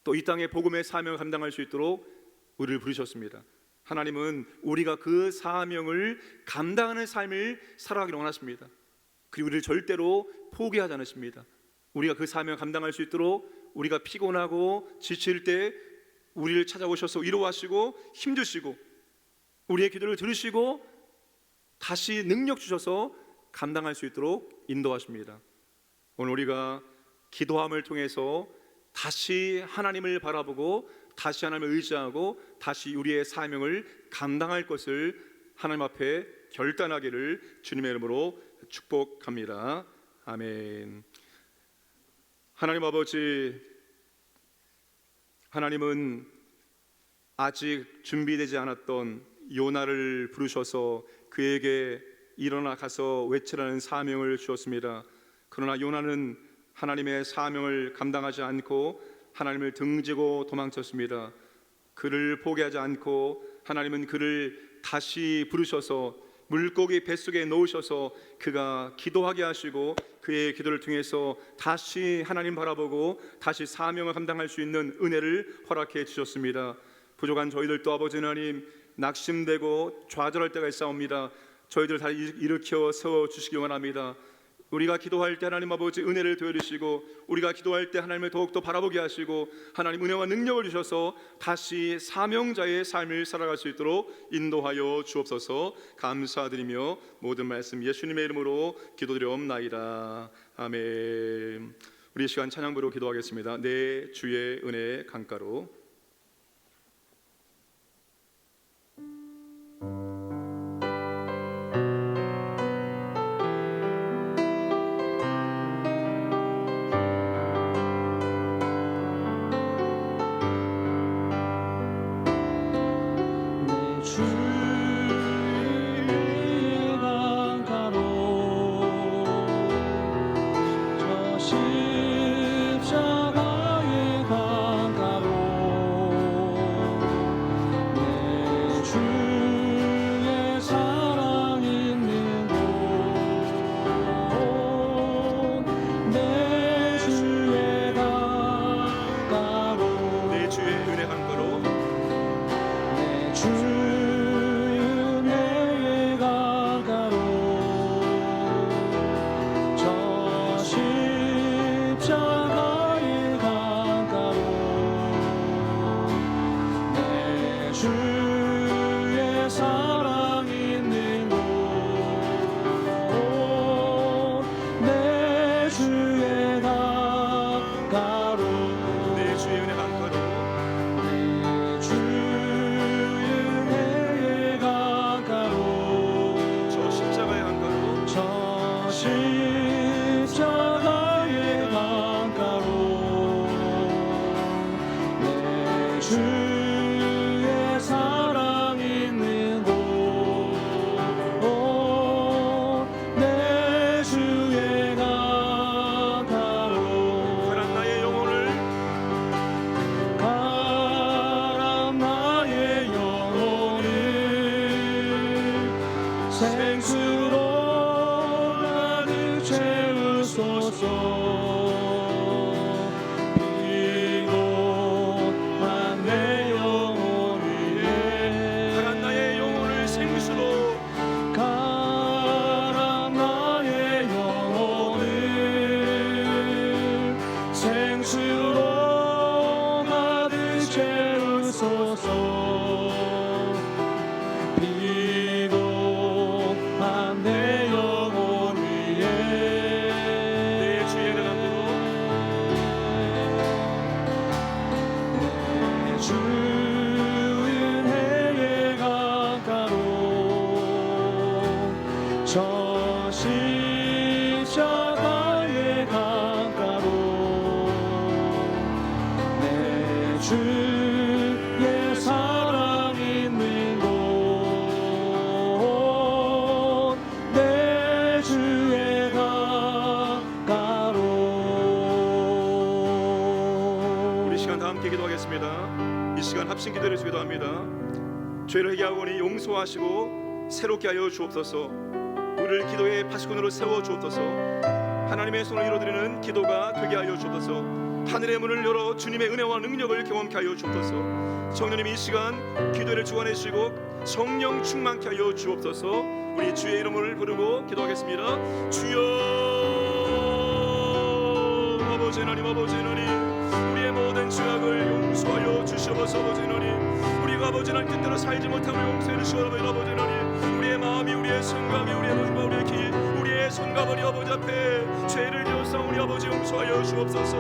또 이 땅의 복음의 사명을 감당할 수 있도록 우리를 부르셨습니다. 하나님은 우리가 그 사명을 감당하는 삶을 살아가기를 원하십니다. 그리고 우리를 절대로 포기하지 않으십니다. 우리가 그 사명을 감당할 수 있도록 우리가 피곤하고 지칠 때 우리를 찾아오셔서 위로하시고 힘주시고 우리의 기도를 들으시고 다시 능력 주셔서 감당할 수 있도록 인도하십니다. 오늘 우리가 기도함을 통해서 다시 하나님을 바라보고 다시 하나님을 의지하고 다시 우리의 사명을 감당할 것을 하나님 앞에 결단하기를 주님의 이름으로 축복합니다. 아멘. 하나님 아버지, 하나님은 아직 준비되지 않았던 요나를 부르셔서 그에게 일어나 가서 외치라는 사명을 주었습니다. 그러나 요나는 하나님의 사명을 감당하지 않고 하나님을 등지고 도망쳤습니다. 그를 포기하지 않고 하나님은 그를 다시 부르셔서 물고기 뱃속에 넣으셔서 그가 기도하게 하시고 그의 기도를 통해서 다시 하나님 바라보고 다시 사명을 감당할 수 있는 은혜를 허락해 주셨습니다. 부족한 저희들도 아버지 하나님 낙심되고 좌절할 때가 있사옵니다. 저희들 다 일으켜 세워주시기 원합니다. 우리가 기도할 때 하나님 아버지 은혜를 더해주시고 우리가 기도할 때 하나님을 더욱더 바라보게 하시고 하나님 은혜와 능력을 주셔서 다시 사명자의 삶을 살아갈 수 있도록 인도하여 주옵소서. 감사드리며 모든 말씀 예수님의 이름으로 기도드려옵나이다. 아멘. 우리 시간 찬양부로 기도하겠습니다. 내 주의 은혜의 강가로. 이 시간 합심 기도를 기도합니다. 죄를 회개하오니 용서하시고 새롭게 하여 주옵소서. 우리를 기도의 파수꾼으로 세워 주옵소서. 하나님의 손을 이루어드리는 기도가 되게 하여 주옵소서. 하늘의 문을 열어 주님의 은혜와 능력을 경험케 하여 주옵소서. 성령님 이 시간 기도를 주관해 주시고 성령 충만케 하여 주옵소서. 우리 주의 이름을 부르고 기도하겠습니다. 주여 아버지 하나님, 아버지 하나님, 우리의 모든 죄악을 용서하여 주시옵소서. 아버지 하나님, 우리가 아버지 하나님 뜻대로 살지 못함을 용서해 주시옵소서. 아버지 하나님, 우리의 마음이, 우리의 생각이, 우리의 눈과 우리의 귀, 우리의 손과 머리 아버지 앞에 죄를 지어서 우리 아버지 용서하여 주옵소서.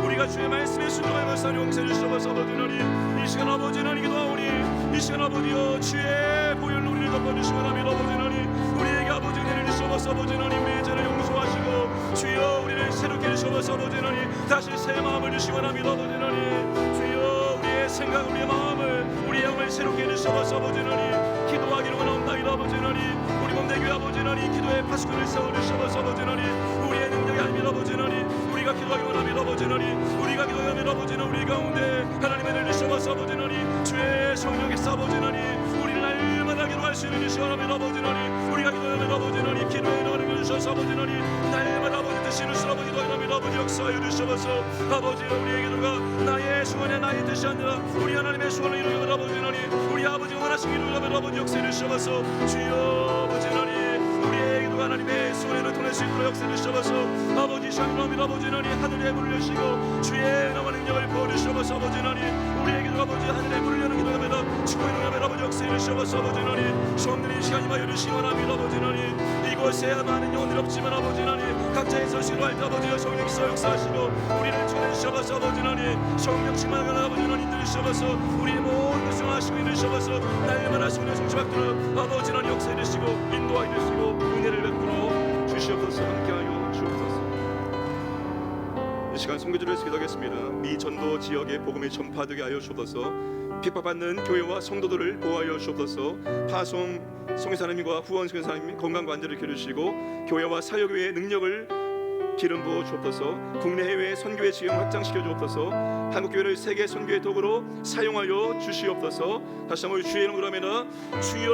우리가 주의 말씀에 순종하면서 용서해 주시옵소서. 아버지 하나님, 이 시간 아버지 하나님 기도하오니 이 시간 아버지여 주의 보혈로 우리를 덮어주시기 바랍니다. 아버지 하나님, 우리에게 아버지 은혜를 주시옵소서. 아버지 하나님, 우리의 죄를 용서하시고 주여 우리를 새롭게 해주시옵소서. 아버지 하나님, 다시 새 마음을 주시기 바랍니다. 아버지 하나님, 주여 우리의 우리의 생각, 우리의 마음을, 우리의 영을 새롭게 해주셔서 아버지 하나님 기도하기로 원하옵나이다. 아버지 하나님 우리 몸대교회 아버지 하나님 기도의 파수꾼을 세워주셔서 아버지 하나님 우리의 능력이 아닙니다. 아버지 하나님 우리가 기도하기 원합니다. 아버지 하나님 우리가 기도하면 아버지 하나님 우리 가운데 하나님의 은혜를 주셔서 아버지 하나님 주의 성령께서 아버지 하나님 우리를 날마다 기도할 수 있는 시간합니다. 아버지 하나님 우리가 기도하면 아버지 하나님 기도에 나가는 걸 주셔서 아버지 하나님 날마다 아버지 뜻이는 수 아버지 기도하면 아버지 역사하여 주셔서 아버지 우리의 기도가 나의 소원에 나의 뜻이 아니라 우리 하나님의 소원을 이루는 아버지 하나님 우리 아버지가 원하시는 이루는 아버지 역사를 주셔서 주여 아버지 하나님 우리의 기도가 하나님의 소원을 통할 수 있도록 역사를 주셔서 아버지 샹그라미 아버지 하나님 하늘의 문을 여시고 주의 영원 능력을 부어주셔서 아버지 하나님 우리의 기도가 아버지 하늘의 문을 여는 기도가 축복의 능력을 아버지 역사를 주셔서 아버지 하나님 수없는 시간이 마여 주시기 원합니다. 아버지 하나님 이곳에 많은 영혼들이 없지만 아버지 하나님 각자의 소식을 할 때 아버지가 성령께서 역사하시고 우리를 전해주셔서 아버지 하나님 성령 충만한 아버지 하나님 들으셔서 우리의 모든 것을 하시고 이르셔서 날마다 성령 성취받도록 아버지 하나님 역사해 주시고 인도하여 주시고 은혜를 베풀어 주시옵소서. 함께하여 주옵소서. 이 시간 선교지를 기도하겠습니다. 미 전도 지역에 복음이 전파되게 하여 주옵소서. 핍박받는 교회와 성도들을 보호하여 주옵소서. 파송 성교사님과 후원 성교사님 건강과 안전을 기르시고 교회와 사역의 능력을 기름 부어 주옵소서. 국내 해외 선교의 지형 확장시켜 주옵소서. 한국 교회를 세계 선교의 도구로 사용하여 주시옵소서. 다시 한번 주의 이름으로 합니다. 주여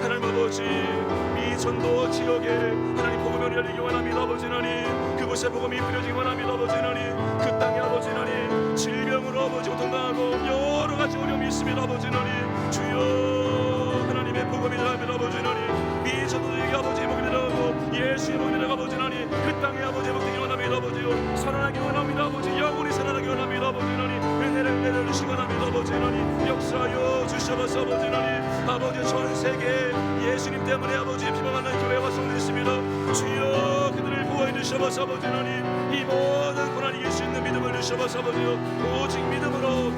하나님 아버지 미 전도 지역에 하나님 복음을 열리기 원합니다. 아버지 하나님 그곳에 복음이 뿌려지기 원합니다. 아버지 하나님 그 땅에 아버지 하나님 질병으로 아버지 고통당하고 여러 가지 어려움이 있습니다. 아버지 하나님 주여 하나님의 복음이 들어갑니다. 아버지 하나님 미 전도 지역에 아버지 복음이 들어가고 예수의 복음이 들어가 아버지 하나님 그 땅에 아버지 복되기 원합니다. 아버지요 살아나기 원합니다. 아버지 영원히 살아나기 원합니다. 아버지 하나님 은혜를 주시기 원합니다. 아버지 하나님 역사하여 주셔서 아버지 하나님 아버지 전 세계 예수님 때문에 아버지 비방하는 교회와 성도들이 있습니다. 주여 그들을 보호해 주셔서 아버지 하나님 이 모든 고난이 이길 수 있는 믿음을 주셔서 아버지요 오직 믿음으로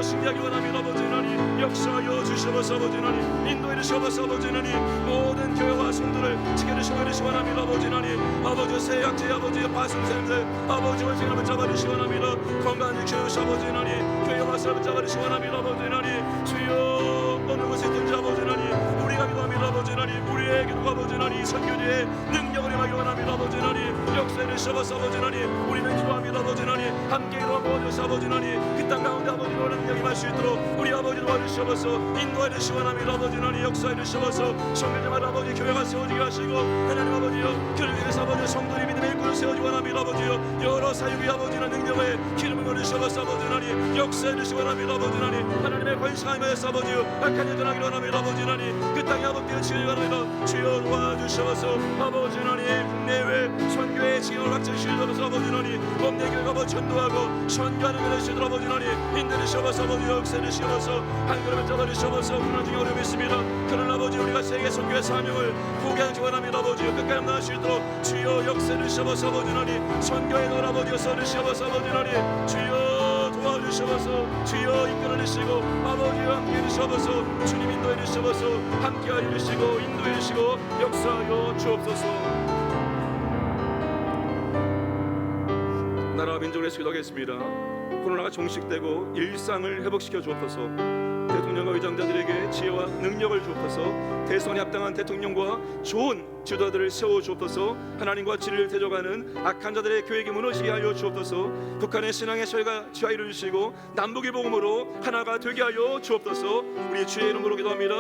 승리하기 원합니다. 아버지 하나님 역사하여 주셔서 아버지 하나님 인도해 주셔서 아버지 하나님 모든 교회와 성도를 지켜주시고 이르시 원합니다. 아버지 하나님 아버지 세약제 아버지 파송생들 아버지 원생을 잡아주시 원합니다. 건강을 주시오 아버지 하나님 교회와 사람을 잡아주시 원합니다. 아버지 하나님 주여 어느 곳에 있든지 아버지 하나님 우리가 기도합니다. 아버지 하나님 우리의 기도가 아버지 하나님 선교지의 능력을 임하기 원합니다. 아버지 하나님 역사를 주셔서 아버지 하나님 우리는 기도합니다. 아버지 하나님 함께 기도하고 아버지 하나님 그 땅 가운데 아버지 원하는 능력이 임할 수 있도록 우리 아버지 도와주셔서 인도해 주시기 원합니다. 아버지 하나님 역사해 주셔서 성교지마다 아버지 교회가 세워지게 하시고 하나님 아버지요 그를 위해서 아버지 성도의 믿음의 일꾼을 세워주기 원합니다. 아버지요 여러 사역의 아버지는 능력을 기름을 올리셔서 아버지 하나님 역사해 주시기 원합니다. 아버지 하나님 하나님의 권세가 임하여서 아버지요 악한 일 전하기로 원합니다. 아버지 하나님 그 땅에 아버지를 치유하기 원합니다. 주여 도와주셔서 아버지 하나님 국내외 선교의 지형을 확장시켜서 아버지 하나님 몸내교회가 아버지 전도하고 선교하는 것을 시도록 아버지 하나님 인도해주셔서 아버지 역사해 주셔서 한 걸음을 잡아주셔서 문화 중에 어려움이 있습니다. 그러나 아버지 우리가 세계 선교의 사명을 포기하지 원합니다. 아버지 끝까지 나아갈 수 있도록 주여 역사해 주셔서 아버지 하나님 선교의 널 아버지 써주셔서 아버지 하나님 주여 도와주셔서 주여 이끌어 주시고 아버지와 함께 해주셔서 주님 인도해 주셔서 함께하여 주시고 인도해 주시고 역사하여 주옵소서. 나라와 민족을 위해서 기도하겠습니다. 코로나가 종식되고 일상을 회복시켜 주옵소서. 대통령과 의장자들에게 지혜와 능력을 주옵소서. 대선에 합당한 대통령과 좋은 지도자들을 세워 주옵소서. 하나님과 진리를 대적하는 악한 자들의 계획이 무너지게 하여 주옵소서. 북한의 신앙의 저희가 지하이를 주시고 남북의 복음으로 하나가 되게 하여 주옵소서. 우리 주의 이름으로 기도합니다.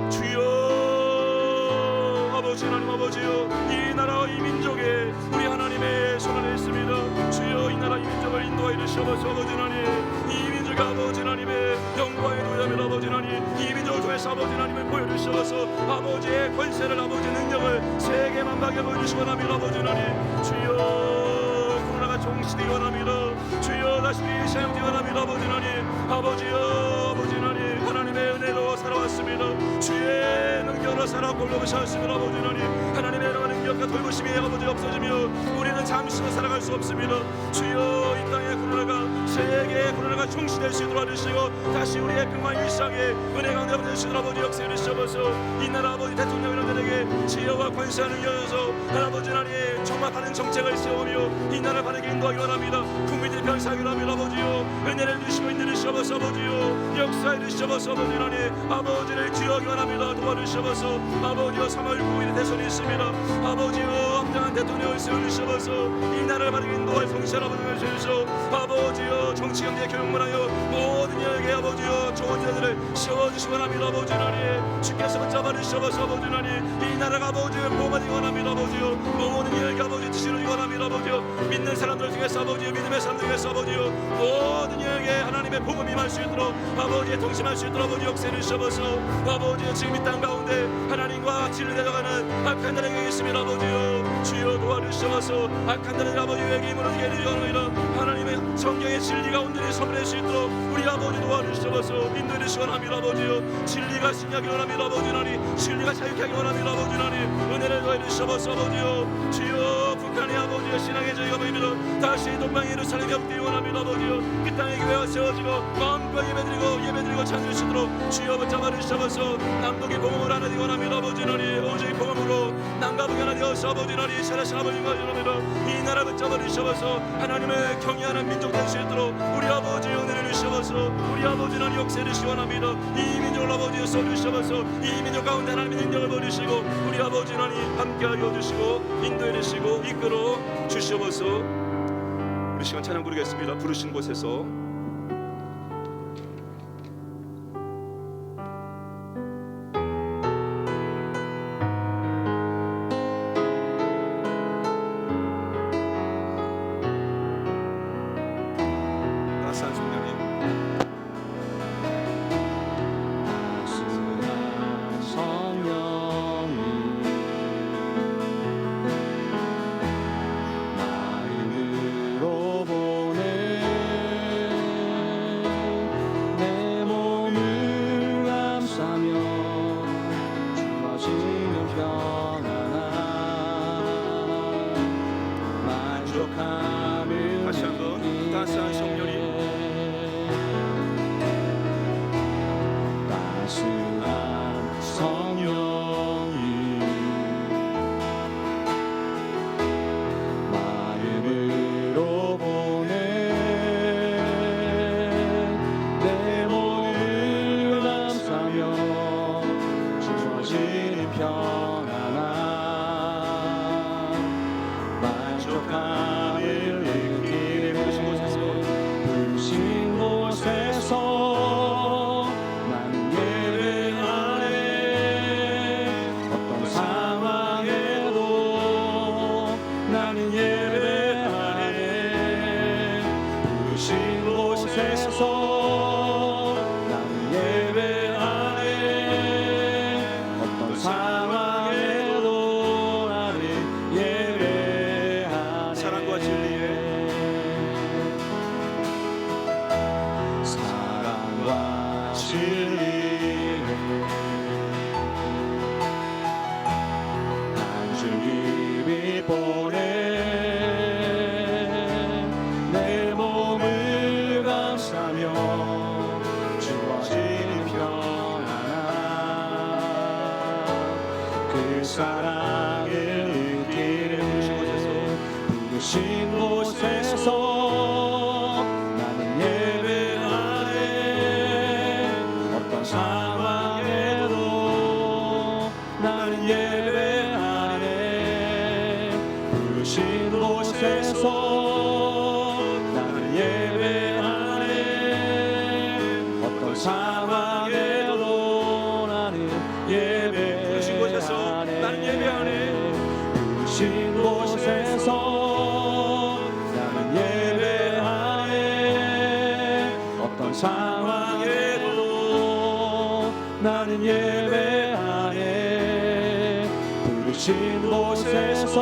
주여 아버지 하나님 아버지요 이 나라와 이 민족에 우리 하나님의 손안에 있습니다. 주여 이 나라 이 민족을 인도하여 주셔서 아버지 하나님 이 민족의 아버지 하나님의 영광의 노예함을 아버지 하나님 이 민족을 통해서 아버지 하나님을 보여주셔서 아버지의 권세를 아버지의 능력을 세계 만방에 보여주시기 원합니다. 아버지 하나님 주여 코로나가 종식되기 원합니다. 주여 다시 시행되기 원합니다. 아버지 하나님 아버지여 아버지 하나님 하나님의 은혜로 살아왔습니다. 주의 능력으로 살아왔고 살았습니다. 아버지 하나님 하나님의 능력과 돌보심이 아버지 없어지며 우리는 잠시도 살아갈 수 없습니다. 주여 이 땅의 코로나가 세계의 코로나가 종식될 수 있도록 하시고 다시 우리의 평화 일상에 은혜 가운데 아버지 아버지 역사를 주셔서 이 나라 아버지 대통령들에게 지혜와 권세를 여여서 아버지 하나님 정말 바른 정책을 세우며 이 나라를 바르게 인도하기 원합니다. 국민들이 변사하기 원합니다. 아버지요 은혜를 주시고 인도를 주셔서 아버지요 역사를 주셔서 아버지 하나님 아버지를 기억하기 원합니다. 도와주셔서 아버지요 3월 9일에 대선이 있습니다. 아버지요 합당한 대통령을 세워주셔서 이 나라를 바르게 인도할 성실한 아버지를 주셔서 아버지요 정치 경제 교육 문화요 모든 여에게 아버지요 좋은 자들을 세워주시기 원합니다. 아버지 하나님 주께서 붙잡아주셔서 아버지 하나님 이 나라가 아버지요 보호받기 원합니다. 아버지요 모든 여에게 아버지 지시를 원합니다. 아버지요 믿는 사람들 중에서 아버지요 믿음의 사람들 중에서 아버지요 모든 여에게 하나님의 복음이 임할 수 있도록 아버지의 통심할 수 있도록 아버지 역사를 주셔서 아버지요 지금 이 땅 가운데 하나님과 진리를 내려가는 악한 자에게 있습니다. 아버지요 주여 도와주셔서 악한 자들 아버지에게 무너지게 해주시옵니다. 하나님의 성경의 진리가 온전히 선물할 수 있도록 우리 아버지 도와주셔서 인도해 주시기 원합니다. 아버지요 진리가 승리하기 원합니다. 아버지 하나님 진리가 자유케 하기 원합니다. 아버지 하나님 은혜를 더해 주셔서 아버지요 주여 북한의 아버지요 신앙의 저희가 보입니다. 다시 동방 예루살렘이 없기를 원합니다. 아버지요 그 땅의 교회가 세워지고 마음껏 예배드리고 찬송하시도록 주여 붙잡아 주셔서 남북의 복음을 하나 되기 원합니다. 아버지 하나님 오직 복음으로 남과 북이 하나 되어서 아버지 하나님 살아신 아버지가 원합니다. 이 나라 붙잡아 주셔서 하나님을 경외하는 민족 될 수 있도록 우리 아버지 은혜를 주셔서 우리 아버지 하나님 역사를 시원합니다. 이 민족을 아버지 써주셔서 이 민족 가운데 하나님의 능력을 보내시고 우리 아버지 하나님 함께하게 해주시고 인도해 주시고 이끌어 주셔서 우리 시간 찬양 부르겠습니다. 부르신 곳에서 따스한 성령님 다시 한번 따스한 성령님 따스한 성령이 마음으로 보내 내 몸을 감싸며 주어지는 평안함 만족함을 느끼는 부르신 곳에서 나는 예배하네. 어떤 상황에도 나는 예배하네. 부르신 곳에서 나는 예배하네. 어떤 상황에도 나는 예배하네. 사랑과 진리에 사랑과 진리를 한 줄기 보내 내 몸을 감싸며 주어지는 평안함 그 사랑을 느끼는 부르신 곳에서 나는 예배하네. 어떤 상황에도 나는 예배하네. 부르신 곳에서 나는 예배하네. 어떤 상황에도 나는 예배하네. 부르신 곳에서 나는 예배하네. 부르신 곳에서 나는 예배하네. 어떤 상황에도 나는 예배하네. 부르신 곳에서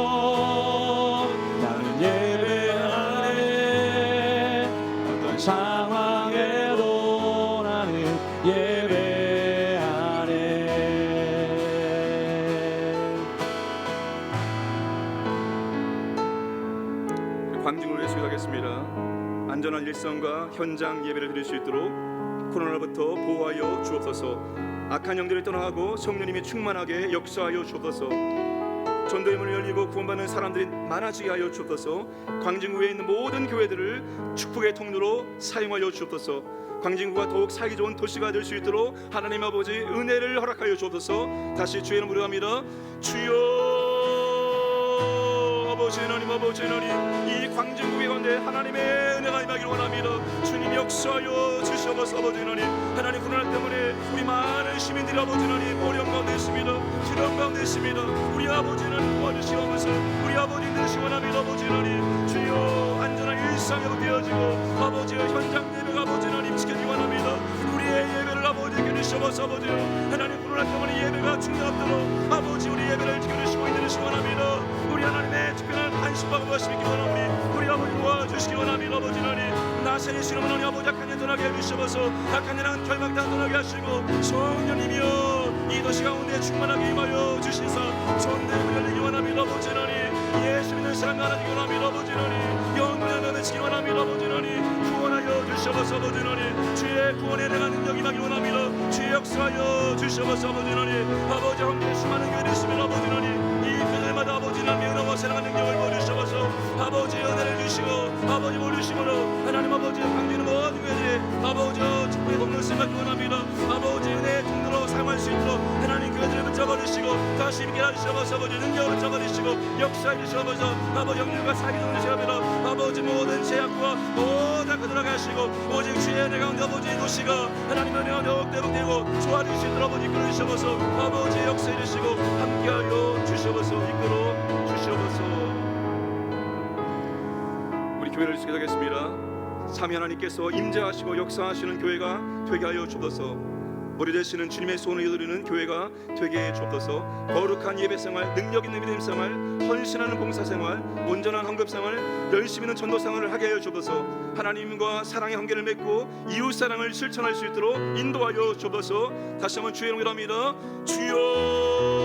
나는 예배하네. 어떤 상황에도 나는 예배하네. 광증을 위해 수고하겠습니다. 안전한 일상과 현장 예배를 드릴 수 있도록 코로나로부터 보호하여 주옵소서. 악한 영들을 떠나가고 성령님이 충만하게 역사하여 주옵소서. 전도의 문을 열리고 구원받는 사람들이 많아지게 하여 주옵소서. 광진구에 있는 모든 교회들을 축복의 통로로 사용하여 주옵소서. 광진구가 더욱 살기 좋은 도시가 될 수 있도록 하나님 아버지 은혜를 허락하여 주옵소서. 다시 주의 이름으로 합니다. 주여 아버지 하나님, 아버지 하나님, 이 광진구의 가운데 하나님의 은혜가 임하기를 원합니다. 주님 역사하여 주시옵소서. 아버지 하나님, 하나님 코로나 때문에 우리 많은 시민들이 아버지 하나님 어려움 가운데 있습니다. 두려움 가운데 있습니다. 우리 아버지 하나님 도와주시옵소서. 우리 아버지 되시기 원합니다. 아버지 하나님, 주여 안전한 일상이 되어지고 아버지 현장 예배가 아버지 하나님 지키기 원합니다. 우리의 예배를 아버지께 주시옵소서. 아버지 하나님 코로나 때문에 예배가 중단하도록 아버지 우리 예배를 지켜주시고 인도하시기 원합니다. 우리 하나님의 특별한 관심과 관심이 있기 원합니다. 우리 아버지 도와주시기 원합니다. 아버지 하나님, 나세의 신은 하나님 아버지 악한 일 떠나게 해주시옵소서. 악한 일은 결막 다 떠나게 하시고 성령님이여 이 도시 가운데 충만하게 임하여 주시사 전대를 열리기 원합니다. 아버지 하나님, 예수 믿는 사람 많아지기 원합니다. 아버지 하나님, 영원한 은혜 지기 원합니다. 아버지 하나님, 구원하여 주시옵소서. 아버지 하나님, 주의 구원에 대한 능력이 임하기 원합니다. 주의 역사하여 주시옵소서. 아버지 하나님, 아버지 함께 수많은 교회를 있으면 아버지 하나님 이 교회마다 아버지 하나님의 은혜와 사랑의 능력을 보여주시옵소서. 아버지 은혜를 주시고 아버지 모르시므로 하나님 아버지 강진의 모든 교회들이 아버지 축복의 공로를 쓰기 원합니다. 아버지 은혜의 통로로 사용할 수 있도록 하나님 교회들을 붙잡아주시고 다시 함께 하시옵소서. 아버지 능력을 붙잡아주시고 역사해 주시옵소서. 아버지 영들과 사기를 주시옵소서. 아버지 모든 제약과 모든 그들에게 하시고 오직 주의 은혜 가운데 아버지 도시가 하나님의 은혜가 더욱 회복되고 좋아질 수 있도록 아버지 이끌어 주시옵소서. 아버지 역사해 주시고 함께하여 주시옵소서. 이끌어 주시옵소서. 우리 교회를 시작하겠습니다. 삼위 하나님께서 임재하시고 역사하시는 교회가 되게 하여 주옵소서. 머리 되시는 주님의 소원을 이루는 교회가 되게 해 주옵소서. 거룩한 예배생활, 능력 있는 믿음생활, 헌신하는 봉사생활, 온전한 헌금생활, 열심 있는 전도생활을 하게 하여 주옵소서. 하나님과 사랑의 관계를 맺고 이웃사랑을 실천할 수 있도록 인도하여 주옵소서. 다시 한번 주의 이름으로 합니다. 주여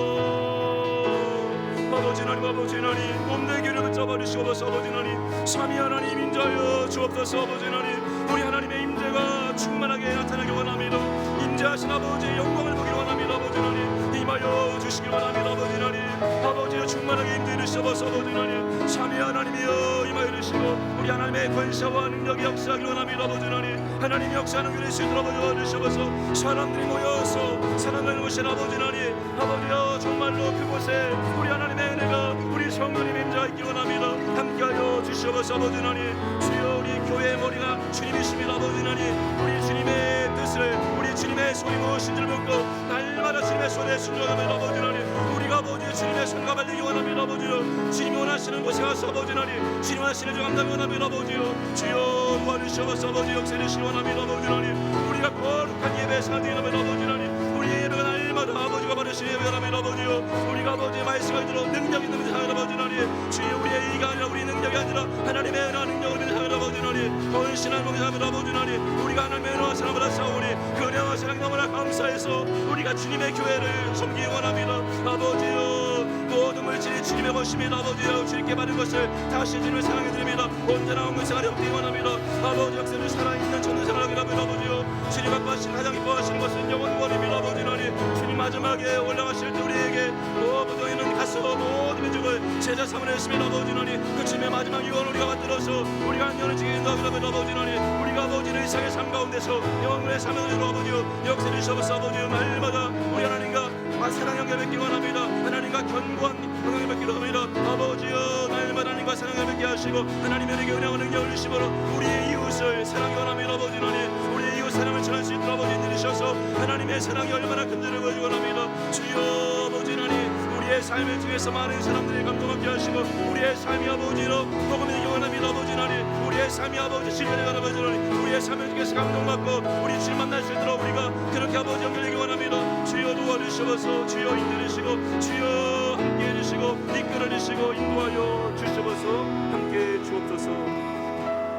아버지 하나님, 아버지 하나님 몸된 교회를 붙잡아주시옵소서. 아버지 하나님, 삼위 하나님 인자하여 주옵소서. 아버지 하나님, 우리 하나님의 임재가 충만하게 나타나기 원합니다. 임재하신 아버지의 영광을 보기 원합니다. 아버지 하나님 임하여 주시기 원합니다. 아버지 하나님, 아버지여 충만하게 임재해 주시옵소서. 아버지 하나님, 삼위 하나님이여 임하여 주시고 우리 하나님의 권세와 능력이 역사하기 원합니다. 아버지 하나님, 하나님 역사하는 교회를 수 있도록 도와주시옵소서. 사람들이 모여서 사랑하는 곳에 아버지 하나님, 아버지여 정말로 그곳에 우리 하나님의 은혜가 우리 성령님 임재하 있기 원합니다. 함께하여 주시옵소서. 아버지 하나님, 주여 우리 교회의 머리가 주님이십니다. 아버지 하나님, 우리 주님의 뜻을 우리 주님의 소리 무엇인지를 묻고 날마다 주님의 소리에 순종하며 아버지 하나님, 우리가 아버지 주님의 손과 발리기 원합니다. 아버지요, 주님이 원하시는 곳에 가서 아버지 하나님, 주님 하시는 중 감당이 원합니다. 아버지요, 주여 도와주시옵소서. 아버지 역사를 주시기 원합니다. 아버지 하나님, 우리가 거룩한 예배에 사는 아버지 하나님, 우리의 예배가 날마다 아버지가 받으시는 예배가 하나님 아버지요, 우리가 아버지의 말씀을 들어 능력 있는 믿음 아버지 하나님, 주여 우리의 의가 아니라 우리 능력이 아니라 하나님의 은혜와 능력을 믿는 아버지 하나님, 헌신하는 몸이 아버지 하나님, 우리가 하나님의 은혜와 사랑을 받았사오니 그 은혜와 사랑이 너무나 감사해서 우리가 주님의 교회를 섬기기 원합니다. 아버지요, 모든 물질이 주님의 것입니다. 아버지요, 주님께 받은 것을 다시 주님을 사랑해드립니다. 온전한 헌금생활을 얻기 원합니다. 아버지 역사를 살아있는 전도생활을 하기를 합니다. 아버지요, 주님 아빠하시는 가장 기뻐하시는 것은 영원권입니다. 아버지 하나님, 주님 마지막에 올라가실 때 우리에게 모든 너희는 가서 모든 민족을 제자 삼으셨습니다. 아버지 하나님, 그 주님의 마지막 유언을 우리가 받들어서 우리가 안녕을 지키게 인도하기를 합니다. 아버지 하나님, 우리가 아버지를 이상의 삶 가운데서 영원의 사명으로 아버지요, 역사를 주셔서 아버지요, 날마다 우리 하나님과 사랑 연결 맺기 원합니다. 하나님과 견고한 관계를 맺기로 합니다. 아버지요, 날마다 하나님과 사랑을 맺게 하시고 하나님의 은혜와 능력을 주시므로 우리의 이웃을 사랑이 원합니다. 아버지 하나님, 우리의 이웃 사랑을 전할 수 있도록 아버지 인도하셔서 하나님의 사랑이 얼마나 큰지를 보여주기 원합니다. 주여 아버지 하나님, 우리의 삶을 통해서 많은 사람들이 감동하게 하시고 우리의 삶이 아버지로 복음이 되기 원합니다. 아버지 하나님, 우리의 삶이 아버지 실현에 가는 아버지 하나님, 우리의 삶을 통해서 감동받고 우리 주님 만날 수 있도록 우리가 그렇게 아버지 연결되기 원합니다. 주여 도와주시옵소서. 주여 인도해주시고 주여 함께해 주시고 이끌어 주시고 인도하여 주시옵소서. 함께해 주옵소서.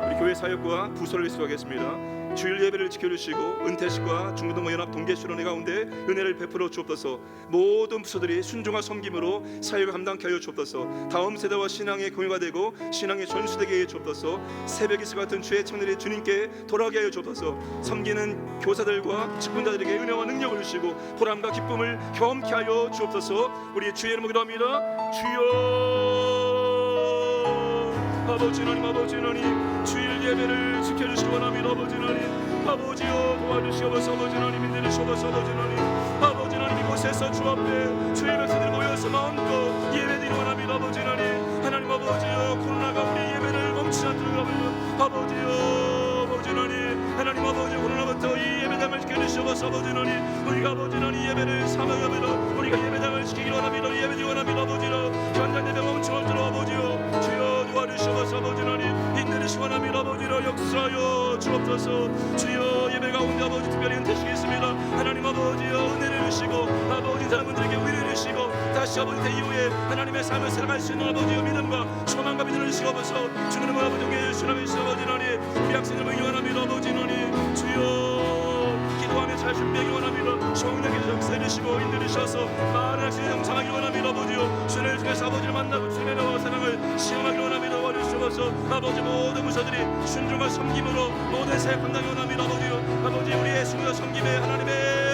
우리 교회 사역과 부서를 수고하겠습니다. 주일 예배를 지켜주시고 은퇴식과 중고등부 연합 동계수련회 가운데 은혜를 베풀어 주옵소서. 모든 부서들이 순종과 섬김으로 사역을 감당케 하여 주옵소서. 다음 세대와 신앙의 공유가 되고 신앙의 전수되게 하여 주옵소서. 새벽 이슬 같은 주의 청년이 주님께 돌아가게 하여 주옵소서. 섬기는 교사들과 직분자들에게 은혜와 능력을 주시고 보람과 기쁨을 경험케 하여 주옵소서. 우리 주의 이름으로 기도합니다. 주여, 아버지 하나님, 아버지 하나님, 주일 예배를 지켜주시기 원합니다. 아버지 하나님, 아버지여 도와주시옵소서. 아버지 하나님, 인도하시옵소서. 아버지 하나님, 아버지 하나님, 이곳에서 주 앞에 주의 백성들이 모여서 마음껏 예배드리기 원합니다. 아버지 하나님, 하나님 아버지여, 코로나가 우리 예배를 멈추지 않도록 아버지여, 아버지 하나님, 하나님 아버지, 코로나부터 이 예배당을 지켜주시옵소서. 아버지 하나님, 우리가 아버지 하나님 예배를 사모합니다. 우리가 예배당을 지키기 원합니다. 예배드리기 원합니다. 아버지여, 현장 예배 멈추어들어 아버지여, 주여 도와주시옵소서. 아버지 하나님, 인내를 원합니다. 아버지여, 역사하여 주옵소서. 주여, 예배 가운데 아버지 특별히 은퇴식이 있습니다. 하나님 아버지여, 은혜를 주시고 아버지 사람들에게 위로를 주시고 다시 아버지 때 이후에 하나님의 삶을 살아갈 수 있는 아버지여 믿음과 소망과 믿음을 주시옵소서. 주님의 아버지 동해 주님의 아버지 하나님, 우리 학생들을 응원합니다. 아버지 하나님, 주여 기도하며 잘 준비하기 원합니다. 성령께서 역사해주시고 인도해주셔서 많은 학생이 영상하기 원합니다. 아버지여, 주님을 통해서 아버지를 만나고 주님의 나와 사랑을 시험하기 원합니다. 도와주시옵소서. 아버지 모든 무사들이 순종과 섬김으로 모든 사역 감당하기 원합니다. 아버지여, 아버지 우리의 순종과 섬김에 하나님의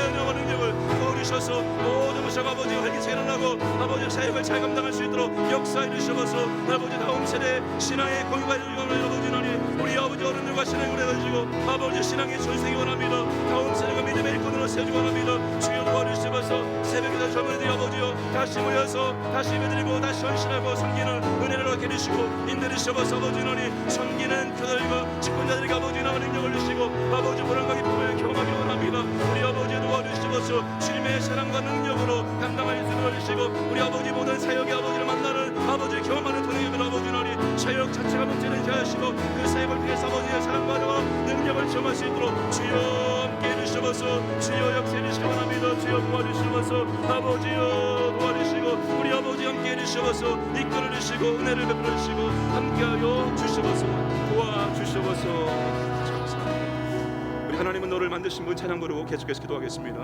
은혜와 능력을 부어주셔서 모든 무사가 아버지 활기차게 일어나고 아버지 사역을 잘 감당할 수 있도록 역사해 주시옵소서. 아버지 다음 세대 신앙의 공유가 되기 원합니다. 아버지 하나님, 우리 아버지 어른들과 신앙을 해가지고 아버지 신앙의 전생이 원합니다. 다음 세대가 믿음의 일꾼으로 세우기 원합니다. 주여 도와주시옵소서. 새벽에 젊은이들이 아버지여 다시 모여서 다시 예배드리고 다시 헌신하고 섬기는 은혜를 얻게 해주시고 인도해주시옵소서. 아버지 하나님, 섬기는 교사들과 직분자들에게 아버지 나와 능력을 주시고 아버지 보람과 기쁨을 경험하기 원합니다. 우리 아버지 도와주시옵소서. 주님의 사랑과 능력으로 감당할 수 있도록 해주시고 우리 아버지 모든 사역의 아버지를 만나는 아버지를 경험하는 동행이면 아버지 하나님, 사역 자체가 문제되지 하시고 그 사역을 통해서 아버지의 사랑과 능력을 체험할 수 있도록 주여 함께 해주시옵소서. 주여 역사해 주시기 원합니다. 주여 도와주시옵소서. 아버지여 도와주시고 우리 아버지 함께 해주시옵소서. 이끌어 주시고 은혜를 베풀어 주시고 함께하여 주시옵소서. 도와주시옵소서. 우리 하나님은 너를 만드신 분 찬양 부르고 계속해서 기도하겠습니다.